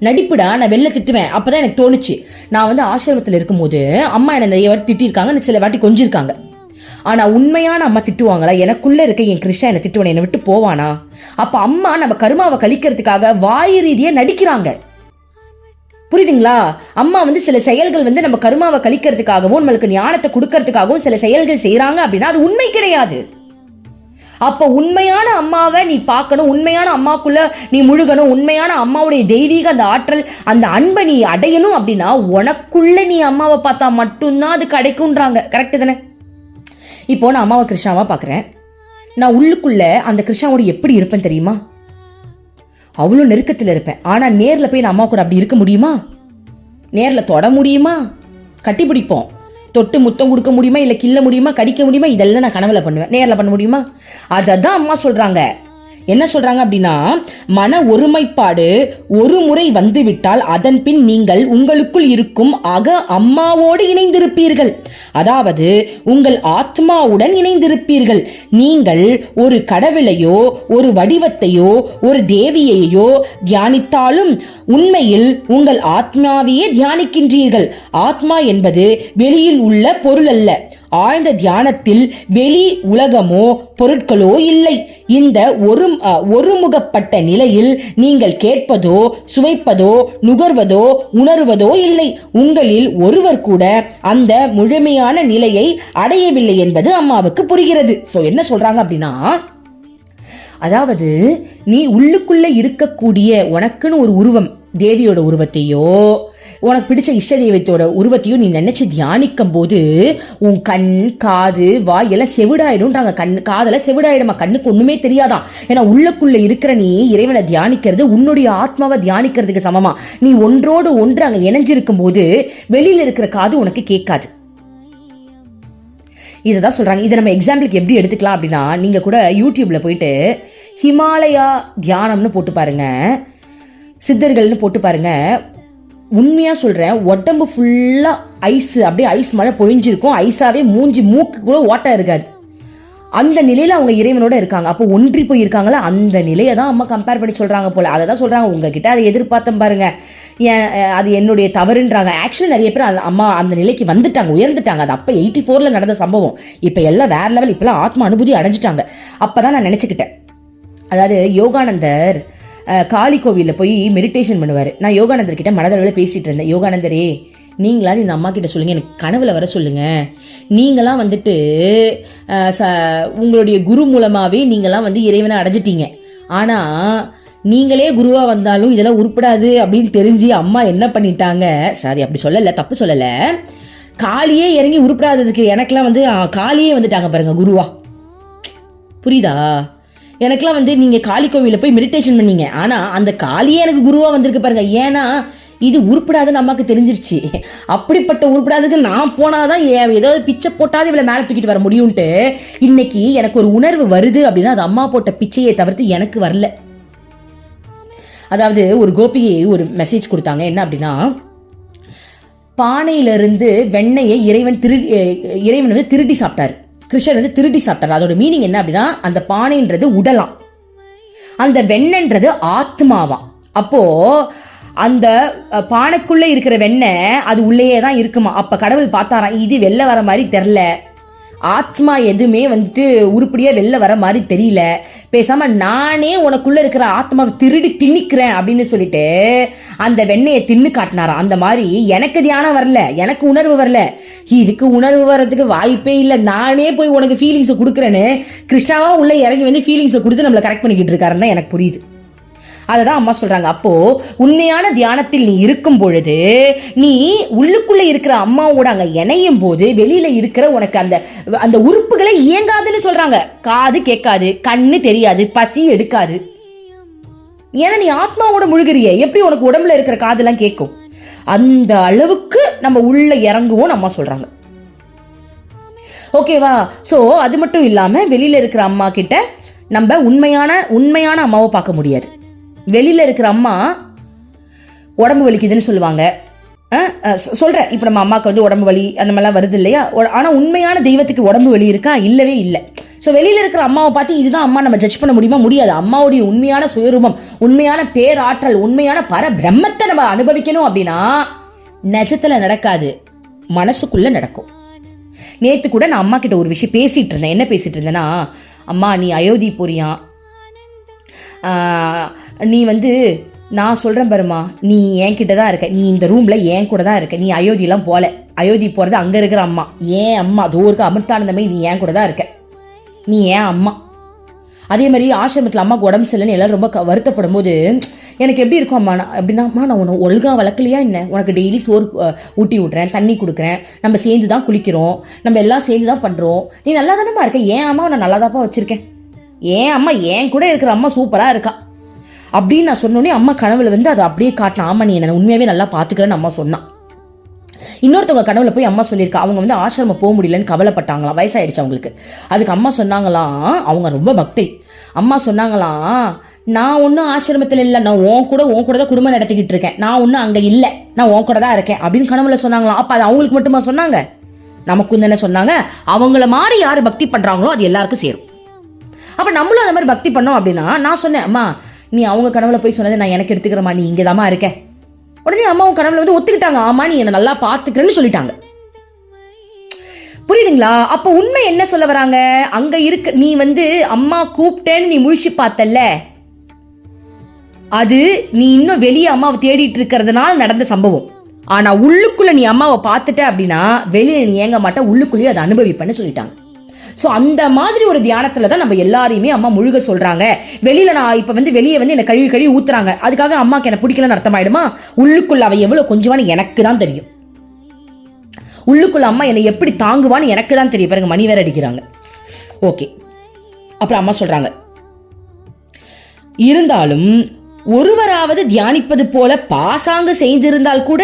நடிப்புடா, நான் வெளில திட்டுவேன். அப்பதான் எனக்கு தோணுச்சு, நான் ஆசிரமத்தில் இருக்கும்போது அம்மா என்ன நிறைய வாட்டி திட்டிருக்காங்க, சில வாட்டி கொஞ்சிருக்காங்க. ஆனா உண்மையான அம்மா திட்டுவாங்களா? எனக்குள்ள இருக்க என் கிருஷ்ணா என்ன திட்டுவானே, என்னை விட்டு போவானா? அப்ப அம்மா நம்ம கருமாவை கழிக்கிறதுக்காக வாய் ரீதியா நடிக்கிறாங்க. புரியுதுங்களா? அம்மா சில செயல்கள் நம்ம கருமாவை கழிக்கிறதுக்காகவும் நம்மளுக்கு ஞானத்தை கொடுக்கறதுக்காகவும் சில செயல்கள் செய்யறாங்க அப்படின்னா அது உண்மை கிடையாது. அப்ப உண்மையான அம்மாவை நீ பார்க்கணும், உண்மையான அம்மாக்குள்ள நீ முழுகணும், உண்மையான அம்மாவுடைய தெய்வீக அந்த ஆற்றல் அந்த அன்பை நீ அடையணும் அப்படின்னா உனக்குள்ள நீ அம்மாவை பார்த்தா மட்டும்தான் அது கிடைக்கும்ன்றாங்க. கரெக்டு தானே? இப்போ நான் அம்மாவை கிருஷ்ணாவா பார்க்குறேன், நான் உள்ளுக்குள்ள அந்த கிருஷ்ணாவோட எப்படி இருப்பேன் தெரியுமா? அவ்வளோ நெருக்கத்தில் இருப்பேன். ஆனால் நேரில் போய் நான் அம்மா கூட அப்படி இருக்க முடியுமா? நேரில் தொட முடியுமா? கட்டி பிடிப்போம், தொட்டு முத்தம் கொடுக்க முடியுமா, இல்லை கிள்ள முடியுமா, கடிக்க முடியுமா, இதெல்லாம் நான் கனவுல பண்ணுவேன். நேரில் பண்ண முடியுமா? அதை தான் அம்மா சொல்றாங்க. என்ன சொல்றாங்க அப்படின்னா, மன ஒருமைப்பாடு ஒரு முறை வந்துவிட்டால் அதன் பின் நீங்கள் உங்களுக்குள் இருக்கும் அம்மாவோடு இணைந்திருப்பீர்கள். அதாவது உங்கள் ஆத்மாவுடன் இணைந்திருப்பீர்கள். நீங்கள் ஒரு கடவுளையோ ஒரு வடிவத்தையோ ஒரு தேவியையோ தியானித்தாலும் உண்மையில் உங்கள் ஆத்மாவையே தியானிக்கின்றீர்கள். ஆத்மா என்பது வெளியில் உள்ள பொருள் அல்ல. ஆழ்ந்த தியானத்தில் வெளி உலகமோ பொருட்களோ இல்லை. இந்த ஒருமுகப்பட்ட நிலையில் நீங்கள் கேட்பதோ சுவைப்பதோ நுகர்வதோ உணர்வதோ இல்லை. உங்களில் ஒருவர் கூட அந்த முழுமையான நிலையை அடையவில்லை என்பது அம்மாவுக்கு புரிகிறது. சோ என்ன சொல்றாங்க அப்படின்னா, அதாவது நீ உள்ளுக்குள்ள இருக்கக்கூடிய உனக்குன்னு ஒரு உருவம், தேவியோட உருவத்தையோ உனக்கு பிடிச்ச இஷ்ட தெய்வத்தோட உருவத்தையும் நீ நினைச்சு தியானிக்கும் போது உன் கண் காது வாய் எல்லாம் செவிடாயிடும்ன்றாங்க. காதெல்லாம் செவிடாயிடுமா, கண்ணுக்கு ஒண்ணுமே தெரியாதான். ஏன்னா உள்ளுக்குள்ள இருக்கிற நீ இறைவனை தியானிக்கிறது உன்னுடைய ஆத்மாவை தியானிக்கிறதுக்கு சமமா. நீ ஒன்றோடு ஒன்று அங்க இணைஞ்சிருக்கும் போது வெளியில இருக்கிற காது உனக்கு கேட்காது. இதைதான் சொல்றாங்க. இதை நம்ம எக்ஸாம்பிளுக்கு எப்படி எடுத்துக்கலாம் அப்படின்னா, நீங்க கூட யூடியூப்ல போயிட்டு ஹிமாலயா தியானம்னு போட்டு பாருங்க, சித்தர்கள்னு போட்டு பாருங்க. உண்மையா சொல்றேன், உடம்பு ஃபுல்லா ஐஸ், அப்படியே ஐஸ் மழை பொழிஞ்சிருக்கும். ஐஸாவே மூஞ்சி மூக்கு கூட ஓட்டா இருக்காது. அந்த நிலையில அவங்க இறைவனோட இருக்காங்க. அப்போ ஒன்றி போய் இருக்காங்களா, அந்த நிலையை தான் அம்மா கம்பேர் பண்ணி சொல்றாங்க போல. அதை தான் சொல்றாங்க, உங்ககிட்ட அதை எதிர்பார்த்தேன் பாருங்க, அது என்னுடைய தவறுன்றாங்க. ஆக்சுவலி நிறைய பேர் அம்மா அந்த நிலைக்கு வந்துட்டாங்க, உயர்ந்துட்டாங்க. அது அப்போ 84ல நடந்த சம்பவம். இப்போ எல்லாம் வேற லெவல், இப்பெல்லாம் ஆத்மா அனுபூதி அடைஞ்சிட்டாங்க. அப்பதான் நான் நினைச்சுக்கிட்டேன், அதாவது யோகானந்தர் காளி கோவிலில் போய் மெடிடேஷன் பண்ணுவார். நான் யோகானந்தர் கிட்ட மனதளவில் பேசிகிட்டு இருந்தேன். யோகானந்தரே, நீங்களா இந்த அம்மா கிட்ட சொல்லுங்கள், எனக்கு கனவுல வர சொல்லுங்கள். நீங்களாம் வந்துட்டு உங்களுடைய குரு மூலமாகவே நீங்களாம் வந்து இறைவனை அடைஞ்சிட்டீங்க. ஆனால் நீங்களே குருவாக வந்தாலும் இதெல்லாம் உருப்படாது அப்படின்னு தெரிஞ்சு அம்மா என்ன பண்ணிட்டாங்க, சாரி அப்படி சொல்லலை, தப்பு சொல்லலை, காளியே இறங்கி உருப்படாததுக்கு எனக்கெல்லாம் வந்து காளியே வந்துட்டாங்க பாருங்க குருவா. புரியுதா? எனக்கெல்லாம் வந்து நீங்கள் காளி கோவிலில் போய் மெடிடேஷன் பண்ணீங்க, ஆனால் அந்த காளியே எனக்கு குருவாக வந்திருக்கு பாருங்க. ஏன்னா இது உருப்படாதுன்னு அம்மாவுக்கு தெரிஞ்சிருச்சு. அப்படிப்பட்ட உருப்படாதுக்கு நான் போனாதான் ஏதாவது பிச்சை போட்டாது இவளை மேலே தூக்கிட்டு வர முடியும்ட்டு இன்னைக்கு எனக்கு ஒரு உணர்வு வருது அப்படின்னா அது அம்மா போட்ட பிச்சையை தவிர்த்து எனக்கு வரல. அதாவது ஒரு கோபியை ஒரு மெசேஜ் கொடுத்தாங்க. என்ன அப்படின்னா, பானையிலிருந்து வெண்ணையை இறைவன் வந்து திருடி சாப்பிட்டாரு. கிருஷ்ணர் வந்து திருடி சாப்பிட்டார். அதோட மீனிங் என்ன அப்படின்னா, அந்த பானைன்றது உடலாம், அந்த வெண்ணன்றது ஆத்மாவாம். அப்போ அந்த பானைக்குள்ள இருக்கிற வெண்ணெய் அது உள்ளேயே தான் இருக்குமா. அப்ப கடவுள் பார்த்தாராம், இது வெளில வர மாதிரி தெரில, ஆத்மா எதுவுமே வந்துட்டு உருப்படியா வெளில வர மாதிரி தெரியல, பேசாம நானே உனக்குள்ள இருக்கிற ஆத்மாவை திருடி திணிக்கிறேன் அப்படின்னு சொல்லிட்டு அந்த வெண்ணையை தின்னு காட்டினாராம். அந்த மாதிரி எனக்கு தியானம் வரல, எனக்கு உணர்வு வரல, இதுக்கு உணர்வு வர்றதுக்கு வாய்ப்பே இல்லை, நானே போய் உனக்கு ஃபீலிங்ஸை கொடுக்குறேன்னு கிருஷ்ணாவா உள்ள இறங்கி வந்து ஃபீலிங்ஸை கொடுத்து நம்மளை கரெக்ட் பண்ணிக்கிட்டு இருக்காருன்னு எனக்கு புரியுது. அததான் அம்மா சொல்றாங்க. அப்போ உண்மையான தியானத்தில் நீ இருக்கும் பொழுது, நீ உள்ளுக்குள்ள இருக்கிற அம்மாவோட அங்க இணையும் போது வெளியில இருக்கிற உனக்கு அந்த அந்த உறுப்புகளை இயங்காதுன்னு சொல்றாங்க. காது கேட்காது, கண்ணு தெரியாது, பசி எடுக்காது. ஏன்னா நீ ஆத்மாவோட முழுகிறிய, எப்படி உனக்கு உடம்புல இருக்கிற காதெல்லாம் கேட்கும்? அந்த அளவுக்கு நம்ம உள்ள இறங்குவோம் அம்மா சொல்றாங்க. ஓகேவா? சோ அது மட்டும் இல்லாம வெளியில இருக்கிற அம்மா கிட்ட நம்ம உண்மையான அம்மாவை பார்க்க முடியாது. வெளியில இருக்கிற அம்மா உடம்பு வலிக்குதுன்னு சொல்லுவாங்க. சொல்றேன், இப்ப நம்ம அம்மாவுக்கு வந்து உடம்பு வலி அந்த மாதிரிலாம் வருது இல்லையா? ஆனா உண்மையான தெய்வத்துக்கு உடம்பு வலி இருக்கா? இல்லவே இல்லை. ஸோ வெளியில இருக்கிற அம்மாவை பார்த்து இதுதான் அம்மா நம்ம ஜட்ஜ் பண்ண முடியுமா? முடியாது. அம்மாவுடைய உண்மையான சுயரூபம், உண்மையான பேராற்றல், உண்மையான பரபிரம்மத்தை நம்ம அனுபவிக்கணும் அப்படின்னா நிஜத்துல நடக்காது, மனசுக்குள்ள நடக்கும். நேத்து கூட நான் அம்மா கிட்ட ஒரு விஷயம் பேசிட்டு இருந்தேன். என்ன பேசிட்டு இருந்தேன்னா, அம்மா நீ அயோத்தி போறியா, நீ வந்து நான் சொல்கிறேன் பாருமா, நீ என்கிட்ட தான் இருக்க, நீ இந்த ரூமில் என் கூட தான் இருக்க, நீ அயோத்தியெல்லாம் போகல, அயோத்தி போகிறது அங்கே இருக்கிற அம்மா, ஏன் அம்மா தோருக்கு அமிர்தானந்தமே, நீ என் கூட தான் இருக்க, நீ ஏன் அம்மா. அதே மாதிரி ஆசிரமத்தில் அம்மாவுக்கு உடம்பு சரியில்லைன்னு எல்லோரும் ரொம்ப வருத்தப்படும் போது எனக்கு எப்படி இருக்கும் அம்மா, அப்படின்னாம்மா நான் உன்னை ஒழுங்காக வளர்க்கலையா என்ன, உனக்கு டெய்லி சோறு ஊட்டி விட்றேன், தண்ணி கொடுக்குறேன், நம்ம சேர்ந்து தான் குளிக்கிறோம், நம்ம எல்லாம் சேர்ந்து தான் பண்ணுறோம், நீ நல்லா தானம்மா இருக்க, ஏன் அம்மா நான் நல்லா தான்ப்பா வச்சுருக்கேன், ஏன் அம்மா என் கூட இருக்கிற அம்மா சூப்பராக இருக்கா அப்படின்னு நான் சொன்னோன்னே அம்மா கனவுல வந்து அதை அப்படியே காட்டினா, ஆமா நீ என்ன உண்மையாகவே நல்லா பார்த்துக்கிறேன்னு அம்மா சொன்னான். இன்னொருத்தவங்க கனவுல போய் அம்மா சொல்லியிருக்கா, அவங்க வந்து ஆசிரமம் போக முடியலன்னு கவலைப்பட்டாங்களாம், வயசாயிடுச்சு அவங்களுக்கு. அதுக்கு அம்மா சொன்னாங்களாம், அவங்க ரொம்ப பக்தி, அம்மா சொன்னாங்களாம், நான் ஒன்றும் ஆசிரமத்தில் இல்லை, நான் உன் கூட தான் குடும்பம் நடத்திக்கிட்டு இருக்கேன், நான் ஒன்றும் அங்கே இல்லை, நான் உன் கூட தான் இருக்கேன் அப்படின்னு கனவுல சொன்னாங்களாம். அப்போ அது அவங்களுக்கு மட்டுமா சொன்னாங்க? நமக்கும் தானே சொன்னாங்க. அவங்கள மாதிரி யார் பக்தி பண்ணுறாங்களோ அது எல்லாருக்கும் சேரும். அப்போ நம்மளும் அந்த மாதிரி பக்தி பண்ணோம் அப்படின்னா, நான் சொன்னேன், அம்மா நீ அவங்க கனவுல போய் சொன்னதை நான் எனக்கு எடுத்துக்கிறேம்மா, நீ இங்கே தாம்மா இருக்க. உடனே அம்மாவும் கனவுல வந்து ஒத்துக்கிட்டாங்க, ஆமா நீ என்னை நல்லா பார்த்துக்கிறேன்னு சொல்லிட்டாங்க. புரியுதுங்களா? அப்போ உண்மை என்ன சொல்ல வராங்க, அங்க இருக்கு நீ வந்து அம்மா கூப்பிட்டேன்னு நீ முழிச்சு பார்த்தல்ல, அது நீ இன்னும் வெளியே அம்மாவை தேடிட்டு இருக்கிறதுனால நடந்த சம்பவம். ஆனா உள்ளுக்குள்ள நீ அம்மாவை பார்த்துட்ட அப்படின்னா வெளியே நீ ஏங்க மாட்ட, உள்ளுக்குள்ளேயே அதை அனுபவிப்பேன்னு சொல்லிட்டாங்க. ஸோ அந்த மாதிரி ஒரு தியானத்துல தான் நம்ம எல்லாரையுமே அம்மா முழுக சொல்றாங்க. வெளியில நான் இப்ப வந்து வெளியே வந்து என்ன கழுவி ஊத்துறாங்க, அதுக்காக அம்மாக்கு என்ன பிடிக்கலன்னு அர்த்தமாயிடுமா? உள்ளுக்குள்ள அவ எவ்வளவு கொஞ்சவான்னு எனக்கு தான் தெரியும். உள்ளுக்குள்ள அம்மா என்னை எப்படி தாங்குவான்னு எனக்கு தான் தெரியும். பாருங்க மணி வேற அடிக்கிறாங்க. ஓகே, அப்புறம் அம்மா சொல்றாங்க, இருந்தாலும் ஒருவராவது தியானிப்பது போல பாசாங்கு செய்திருந்தால் கூட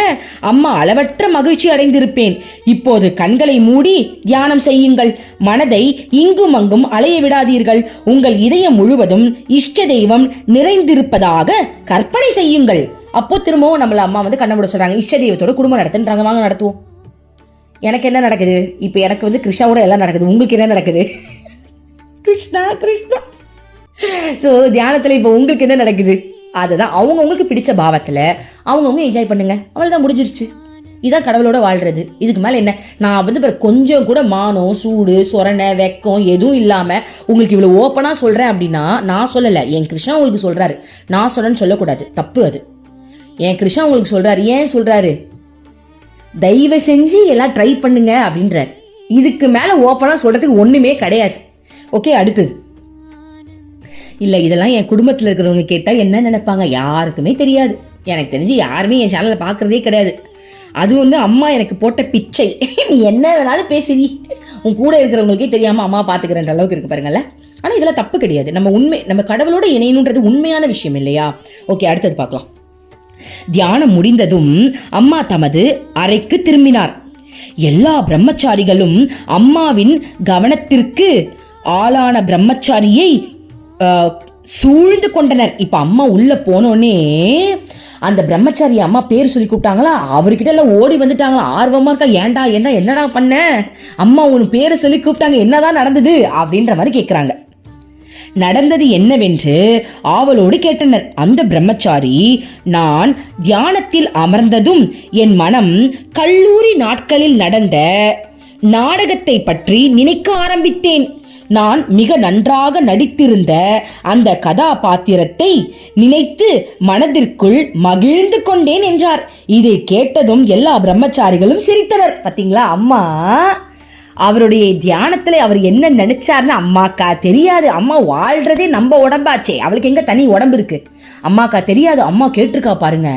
அம்மா அளவற்ற மகிழ்ச்சி அடைந்திருப்பேன். இப்போது கண்களை மூடி தியானம் செய்யுங்கள், மனதை இங்கும் அங்கும் அலைய விடாதீர்கள், உங்கள் இதயம் முழுவதும் இஷ்ட தெய்வம் நிறைந்திருப்பதாக கற்பனை செய்யுங்கள். அப்போ திரும்பவும் நம்மள அம்மா வந்து கண்ண மூட சொல்றாங்க, இஷ்ட தெய்வத்தோட குடும்பம் நடத்துன்றாங்க, வாங்க நடத்துவோம். எனக்கு என்ன நடக்குது இப்போ? எனக்கு வந்து கிருஷ்ணாவோட எல்லாம் நடக்குது, உங்களுக்கு என்ன நடக்குது? கிருஷ்ணா கிருஷ்ணா. ஸோ தியானத்தில் இப்போ உங்களுக்கு என்ன நடக்குது? அதுதான் அவங்கவுங்களுக்கு பிடிச்ச பாவத்தில் அவங்கவுங்க என்ஜாய் பண்ணுங்க, அவ்வளோதான், முடிஞ்சிருச்சு. இதான் கடவுளோட வாழ்றது. இதுக்கு மேலே என்ன? நான் வந்து கொஞ்சம் கூட மானம் சூடு சொரணை வெக்கம் எதுவும் இல்லாமல் உங்களுக்கு இவ்வளோ ஓப்பனாக சொல்கிறேன் அப்படின்னா நான் சொல்லலை, என் கிருஷ்ணா உங்களுக்கு சொல்கிறாரு. நான் சொல்கிறேன்னு சொல்லக்கூடாது, தப்பு அது. என் கிருஷ்ணா உங்களுக்கு சொல்கிறாரு. ஏன் சொல்கிறாரு? தயவு செஞ்சு எல்லாம் ட்ரை பண்ணுங்க அப்படின்றார். இதுக்கு மேலே ஓப்பனாக சொல்கிறதுக்கு ஒன்றுமே கிடையாது. ஓகே, அடுத்தது. இல்லை இதெல்லாம் என் குடும்பத்தில் இருக்கிறவங்க கேட்டால் என்ன நினைப்பாங்க? யாருக்குமே தெரியாது. எனக்கு தெரிஞ்சு யாருமே என் சேனலை பார்க்குறதே கிடையாது. அது வந்து அம்மா எனக்கு போட்ட பிச்சை. நீ என்ன வேணாலும் பேசுவி, உன் கூட இருக்கிறவங்களுக்கே தெரியாமல் அம்மா பார்த்துக்கிறன்ற அளவுக்கு இருக்கு பாருங்கள்ல. ஆனால் இதெல்லாம் தப்பு கிடையாது. நம்ம கடவுளோட இணையணுன்றது உண்மையான விஷயம் இல்லையா? ஓகே, அடுத்தது பார்க்கலாம். தியானம் முடிந்ததும் அம்மா தமது அறைக்கு திரும்பினார். எல்லா பிரம்மச்சாரிகளும் அம்மாவின் கவனத்திற்கு ஆளான பிரம்மச்சாரியை சூழ்ந்து கொண்டனர். இப்ப அம்மா உள்ள போனோடனே அந்த பிரம்மச்சாரி அம்மா பேர் சொல்லி கூப்பிட்டாங்களா, அவர்கிட்ட எல்லாம் ஓடி வந்துட்டாங்களா, ஆர்வமா இருக்கா, ஏண்டா என்னடா பண்ண, அம்மா உன் பேரை சொல்லி கூப்பிட்டாங்க, என்னதான் நடந்தது அப்படின்ற மாதிரி கேட்கிறாங்க. நடந்தது என்னவென்று ஆவலோடு கேட்டனர். அந்த பிரம்மச்சாரி, நான் தியானத்தில் அமர்ந்ததும் என் மனம் கல்லூரி நாட்களில் நடந்த நாடகத்தை பற்றி நினைக்க ஆரம்பித்தேன். நான் மிக நன்றாக நடித்திருந்த அந்த கதாபாத்திரத்தை நினைத்து மனதிற்குள் மகிழ்ந்து கொண்டேன் என்றார். இதை கேட்டதும் எல்லா பிரம்மச்சாரிகளும் சிரித்தனர். பாத்தீங்களா, அம்மா அவருடைய தியானத்துல அவர் என்ன நினைச்சாருன்னு அம்மாக்கா தெரியாது. அம்மா வாழ்றதே நம்ம உடம்பாச்சே, அவளுக்கு எங்க தனி உடம்பு இருக்கு, அம்மாக்கா தெரியாது. அம்மா கேட்டிருக்கா பாருங்க.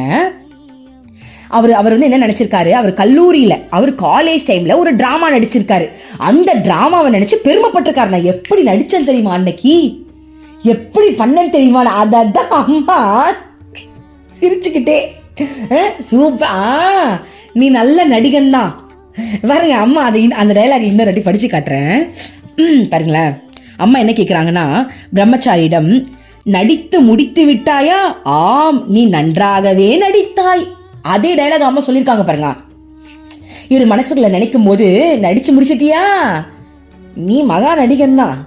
அவர் வந்து என்ன நினைச்சிருக்காரு, அவர் கல்லூரியில அவர் காலேஜ் டைம்ல ஒரு டிராமா நடிச்சிருக்காரு. அந்த டிராமாவை நினைச்சு பெருமைப்பட்டிருக்காரு. நான் எப்படி நடிச்சேன்னு தெரியுமா, அன்னைக்கு எப்படி பண்ணேன்னு தெரியுமா. அதான் அம்மா சிரிச்சுக்கிட்டே, சூப்பர், நீ நல்ல நடிகன் தான். பாருங்க அம்மா அந்த டயலாக் இன்னொரு வாட்டி படிச்சு காட்டுறேன் பாருங்களேன். அம்மா என்ன கேட்குறாங்கன்னா, பிரம்மச்சாரியிடம், நடித்து முடித்து விட்டாயா? ஆம், நீ நன்றாகவே நடித்தாய். அதே டயலாக் அம்மா சொல்லியிருக்காங்க பாருங்க. இவர் மனசுக்குள்ள நினைக்கும் போது, நடிச்சு முடிச்சிட்டியா, நீ மகா நடிகன் தான்,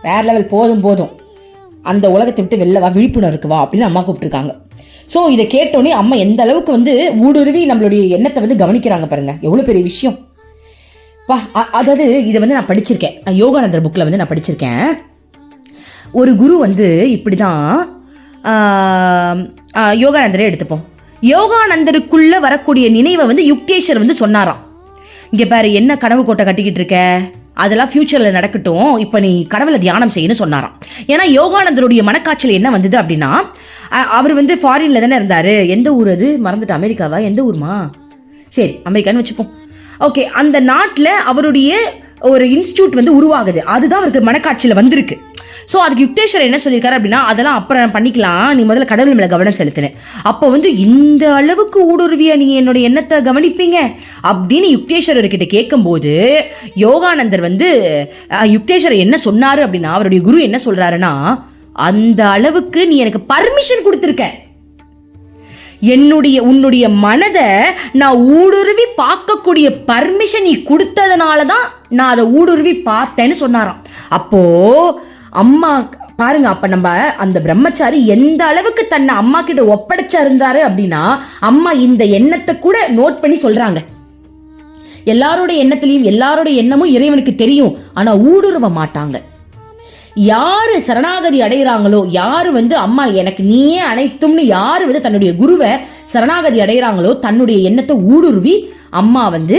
வேற லெவல், போதும் போதும், அந்த உலகத்தை விட்டு வெளில வா, விழிப்புணர்வுக்கு வா அப்படின்னு அம்மா கூப்பிட்டுருக்காங்க. ஸோ இதை கேட்டோன்னே அம்மா எந்த அளவுக்கு வந்து ஊடுருவி நம்மளுடைய எண்ணத்தை வந்து கவனிக்கிறாங்க பாருங்க, எவ்வளோ பெரிய விஷயம். அதாவது இதை வந்து நான் படிச்சிருக்கேன், யோகானந்தர் புக்கில் வந்து நான் படிச்சிருக்கேன். ஒரு குரு வந்து இப்படி தான், யோகானந்தரே எடுத்துப்போம். யோகானந்தருக்குள்ள வரக்கூடிய நினைவை வந்து யுக்தேஸ்வர் வந்து சொன்னாராம். இங்கே பாரு, என்ன கனவு கோட்டை கட்டிக்கிட்டு இருக்க, அதெல்லாம் ஃபியூச்சரில் நடக்கட்டும், இப்போ நீ கடவுளை தியானம் செய்யணும்னு சொன்னாராம். ஏன்னா யோகானந்தருடைய மனக்காய்ச்சல் என்ன வந்தது அப்படின்னா, அவர் வந்து ஃபாரின்ல தானே இருந்தார். எந்த ஊர் அது மறந்துட்டு, அமெரிக்காவா, எந்த ஊர்மா, சரி அமெரிக்கான்னு வச்சுப்போம். ஓகே, அந்த நாட்டில் அவருடைய ஒரு இன்ஸ்டியூட் வந்து உருவாகுது. அதுதான் அவருக்கு மனக்காட்சியில் வந்திருக்கு. ஸோ அதுக்கு யுக்தேஸ்வரர் என்ன சொல்லியிருக்காரு அப்படின்னா, அதெல்லாம் அப்புறம் பண்ணிக்கலாம், நீ முதல்ல கடவுள் மேலே கவனம் செலுத்தினேன். அப்போ வந்து இந்த அளவுக்கு ஊடுருவியா நீங்க என்னோட எண்ணத்தை கவனிப்பீங்க அப்படின்னு யுக்தேஸ்வரர்கிட்ட கேட்கும்போது யோகானந்தர் வந்து யுக்தேஸ்வரர் என்ன சொன்னாரு அப்படின்னா, அவருடைய குரு என்ன சொல்றாருன்னா, அந்த அளவுக்கு நீ எனக்கு பர்மிஷன் கொடுத்துருக்க, உன்னுடைய மனதை நான் ஊடுருவி பார்க்கக்கூடிய பர்மிஷன் நீ கொடுத்ததுனால தான் நான் அதை ஊடுருவி பார்த்தேன்னு சொன்னாராம். அப்போ அம்மா பாருங்க, அப்ப நம்ம அந்த பிரம்மச்சாரி எந்த அளவுக்கு தன்னை அம்மா கிட்ட ஒப்படைச்சா இருந்தாரு அப்படின்னா, அம்மா இந்த எண்ணத்தை கூட நோட் பண்ணி சொல்றாங்க. எல்லாரோட எண்ணத்திலையும் எல்லாரோட எண்ணமும் இறைவனுக்கு தெரியும், ஆனா ஊடுருவ மாட்டாங்க. யாரு சரணாகதி அடைகிறாங்களோ, யாரு வந்து அம்மா எனக்கு நீயே அனைத்தும்னு யாரு வந்து தன்னுடைய குருவை சரணாகதி அடைகிறாங்களோ, தன்னுடைய எண்ணத்தை ஊடுருவி அம்மா வந்து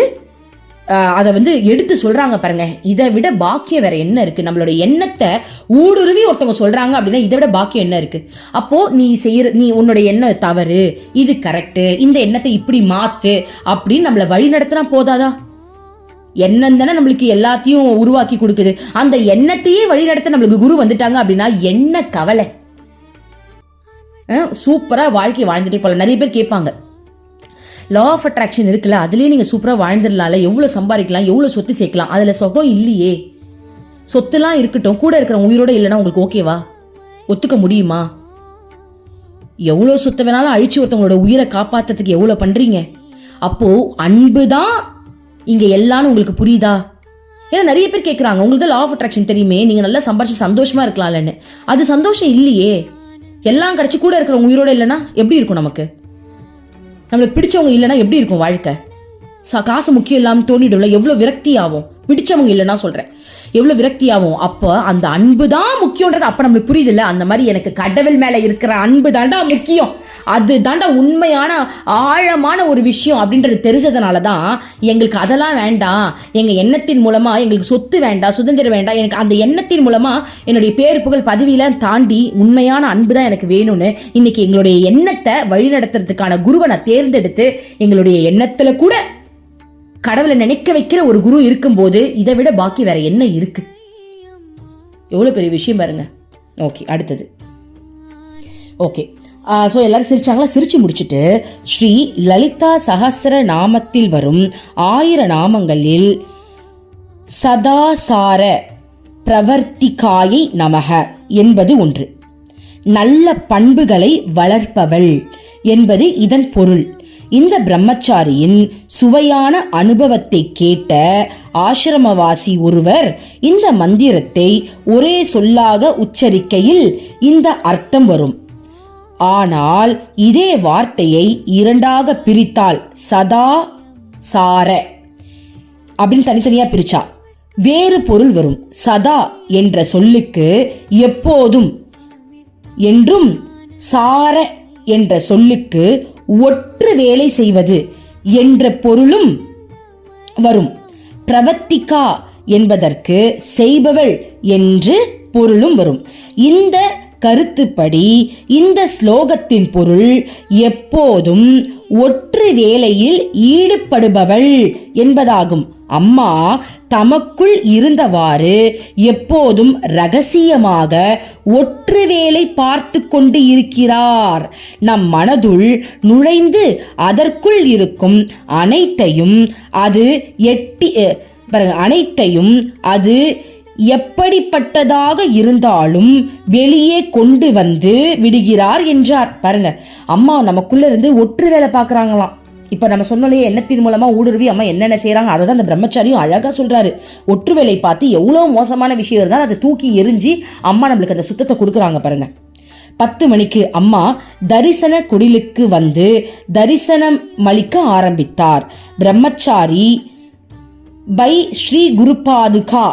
அதை வந்து எடுத்து சொல்றாங்க. பாருங்க, இதை விட பாக்கியம் வேற என்ன இருக்கு? நம்மளுடைய எண்ணத்தை ஊடுருவி ஒருத்தவங்க சொல்றாங்க அப்படின்னா இதை விட பாக்கியம் என்ன இருக்கு? அப்போ நீ உன்னுடைய எண்ணம் தவறு, இது கரெக்டு, இந்த எண்ணத்தை இப்படி மாத்து அப்படின்னு நம்மளை வழி நடத்தினா போதாதா? எண்ணம் தானே நம்மளுக்கு எல்லாத்தையும் உருவாக்கி கொடுக்குது. அந்த எண்ணத்தையே வழி நடத்த நம்மளுக்கு குரு வந்துட்டாங்க அப்படின்னா என்ன கவலை? சூப்பரா வாழ்க்கை வாழ்ந்துட்டே போல. நிறைய பேர் கேட்பாங்க, லா ஆஃப் அட்ராக்ஷன் இருக்குல்ல, அதுலயே நீங்க சூப்பரா வாழ்ந்துடலாம்ல, எவ்வளவு சம்பாதிக்கலாம், எவ்வளவு சொத்து சேர்க்கலாம், அதுல சுகம் இல்லையே. சொத்துலாம் இருக்கட்டும், கூட இருக்கிற உயிரோட இல்லைன்னா உங்களுக்கு ஓகேவா? ஒத்துக்க முடியுமா? எவ்வளவு சொத்து வேணாலும் அழிச்சு ஒருத்தவங்களோட உயிரை காப்பாத்துறதுக்கு எவ்வளவு பண்றீங்க? அப்போ அன்புதான் இங்க எல்லாரும் உங்களுக்கு புரியுதா? ஏன்னா நிறைய பேர் கேட்குறாங்க, உங்களுக்கு லா ஆஃப் அட்ராக்ஷன் தெரியுமே, நீங்க நல்லா சம்பாரிச்சு சந்தோஷமா இருக்கலாம்லன்னு. அது சந்தோஷம் இல்லையே. எல்லாம் கிடைச்சி கூட இருக்கிற உயிரோட இல்லைன்னா எப்படி இருக்கும்? நம்மளுக்கு பிடிச்சவங்க இல்லைன்னா எப்படி இருக்கும் வாழ்க்கை? காசு முக்கியம் இல்லாமல் தோண்டிடும்ல, எவ்வளவு விரக்தி ஆகும். பிடிச்சவங்க இல்லைன்னா சொல்றேன், எவ்வளவு விரக்தி ஆகும். அப்போ அந்த அன்பு தான் முக்கியன்றது அப்ப நம்மளுக்கு புரியுது இல்ல. அந்த மாதிரி எனக்கு கடவுள் மேல இருக்கிற அன்பு தாண்டா முக்கியம், அது தாண்டா உண்மையான ஆழமான ஒரு விஷயம் அப்படின்றது தெரிஞ்சதுனாலதான் எங்களுக்கு அதெல்லாம் வேண்டாம், எங்க எண்ணத்தின் மூலமா எங்களுக்கு சொத்து வேண்டாம், சுதந்திரம் வேண்டாம், எனக்கு அந்த எண்ணத்தின் மூலமா என்னுடைய பேர் புகழ் பதவியில தாண்டி உண்மையான அன்பு தான் எனக்கு வேணும்னு இன்னைக்கு எங்களுடைய எண்ணத்தை வழிநடத்துறதுக்கான குருவை நான் தேர்ந்தெடுத்து எங்களுடைய எண்ணத்துல கூட கடவுளை நினைக்க வைக்கிற ஒரு குரு இருக்கும்போது இதை விட பாக்கி வேற என்ன இருக்கு? எவ்வளவு பெரிய விஷயம் பாருங்க. ஓகே, அடுத்தது. ஓகே, ஸோ எல்லாரும் சிரிச்சாங்களா? சிரிச்சு முடிச்சுட்டு ஸ்ரீ லலிதா சஹஸ்ர நாமத்தில் வரும் 1000 நாமங்களில் சதாசார பிரவர்த்திகாயை நமக என்பது ஒன்று. நல்ல பண்புகளை வளர்ப்பவள் என்பது இதன் பொருள். இந்த பிரம்மச்சாரியின் சுவையான அனுபவத்தை கேட்ட ஆசிரமவாசி ஒருவர் இந்த மந்திரத்தை ஒரே சொல்லாக உச்சரிக்கையில் இந்த அர்த்தம் வரும். ஆனால் இதே வார்த்தையை 2ஆக பிரித்தால் சதா சார அப்படின்னு தனித்தனியா பிரிச்சா வேறு பொருள் வரும். சதா என்ற சொல்லுக்கு எப்போதும் என்றும், சார என்ற சொல்லுக்கு ஒற்று வேலை செய்வது என்ற பொருளும் வரும். பிரவர்த்திகா என்பதற்கு செய்பவள் என்று பொருளும் வரும். இந்த கருத்துப்படி இந்த ஸ்லோகத்தின் பொருள் எப்போதும் ஒற்று வேலையில் ஈடுபடுபவள் என்பதாகும். அம்மா தமக்குள் இருந்தவாறு எப்போதும் ரகசியமாக ஒற்று வேலை பார்த்து கொண்டு இருக்கிறார். நம் மனதுள் நுழைந்து அதற்குள் இருக்கும் அனைத்தையும் அது எப்படிப்பட்டதாக இருந்தாலும் வெளியே கொண்டு வந்து விடுகிறார் என்றார். பாருங்க, அம்மா நமக்குள்ள இருந்து ஒற்று வேலை பார்க்கறாங்களாம். இப்ப நம்ம சொன்னோம்லையே, எண்ணத்தின் மூலமா ஊடுருவி அம்மா என்னென்ன செய்யறாங்க அதை தான் அந்த பிரம்மச்சாரியும் அழகா சொல்றாரு. ஒற்று வேலை பார்த்து எவ்வளவு மோசமான விஷயம் இருந்தாலும் அதை தூக்கி எரிஞ்சு அம்மா நம்மளுக்கு அந்த சுத்தத்தை கொடுக்குறாங்க. பாருங்க, 10 மணிக்கு அம்மா தரிசன குடிலுக்கு வந்து தரிசனம் அளிக்க ஆரம்பித்தார். பிரம்மச்சாரி பை ஸ்ரீ குருபாதுகா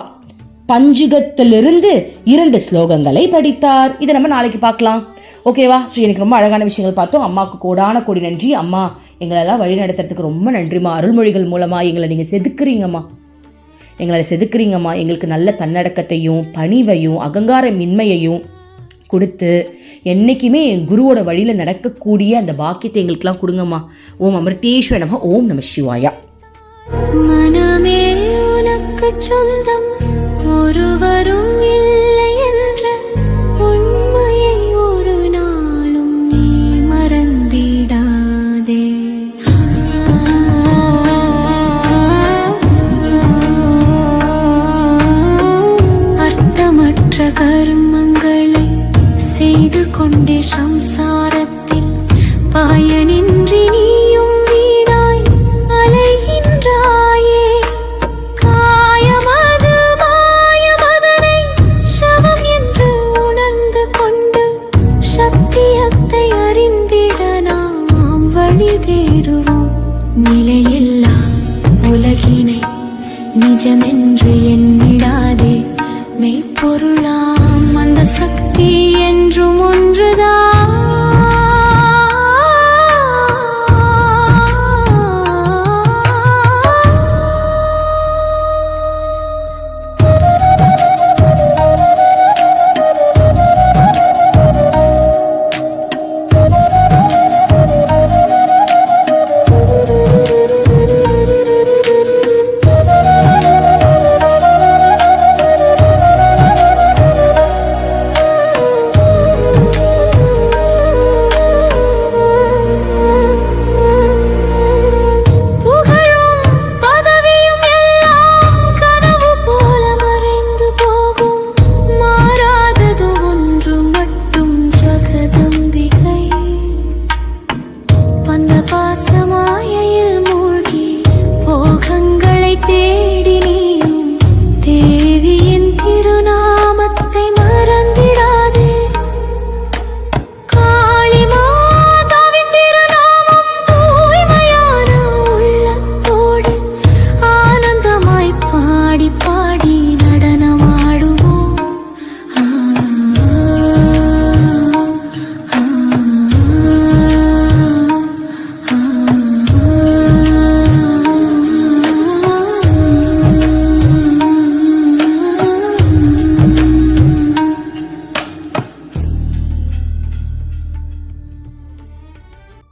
பஞ்சுகத்திலிருந்து 2 ஸ்லோகங்களை படித்தார். இதை நம்ம நாளைக்கு பார்க்கலாம். ஓகேவா? ஸோ எனக்கு ரொம்ப அழகான விஷயங்கள் பார்த்தோம். அம்மாவுக்கு கோடான கோடி நன்றி. அம்மா எங்களெல்லாம் வழி நடத்துறதுக்கு ரொம்ப நன்றிம்மா. அருள்மொழிகள் மூலமாக எங்களை நீங்கள் செதுக்குறீங்கம்மா, எங்களுக்கு நல்ல தன்னடக்கத்தையும் பணிவையும் அகங்காரமின்மையையும் கொடுத்து என்னைக்குமே குருவோட வழியில் நடக்கக்கூடிய அந்த பாக்கியத்தை எங்களுக்கெல்லாம் கொடுங்கம்மா. ஓம் அமிர்தேஸ்வர நமः. ஓம் நம சிவாயா. மனமே உனக்கு சொந்தம், ஒருவரும் இல்லை என்ற செய்து கொண்டே சம்சாரத்தில் பயனின்றி நீயும் வீணாய் அலைகின்றாயே. காயமது மாயமதனை சவம் என்று உணர்ந்து கொண்டு சத்தியத்தை அறிந்திட நாம் வழி தேடுவோம். நிலையில்லா உலகினை நிஜமென்று எண்ணி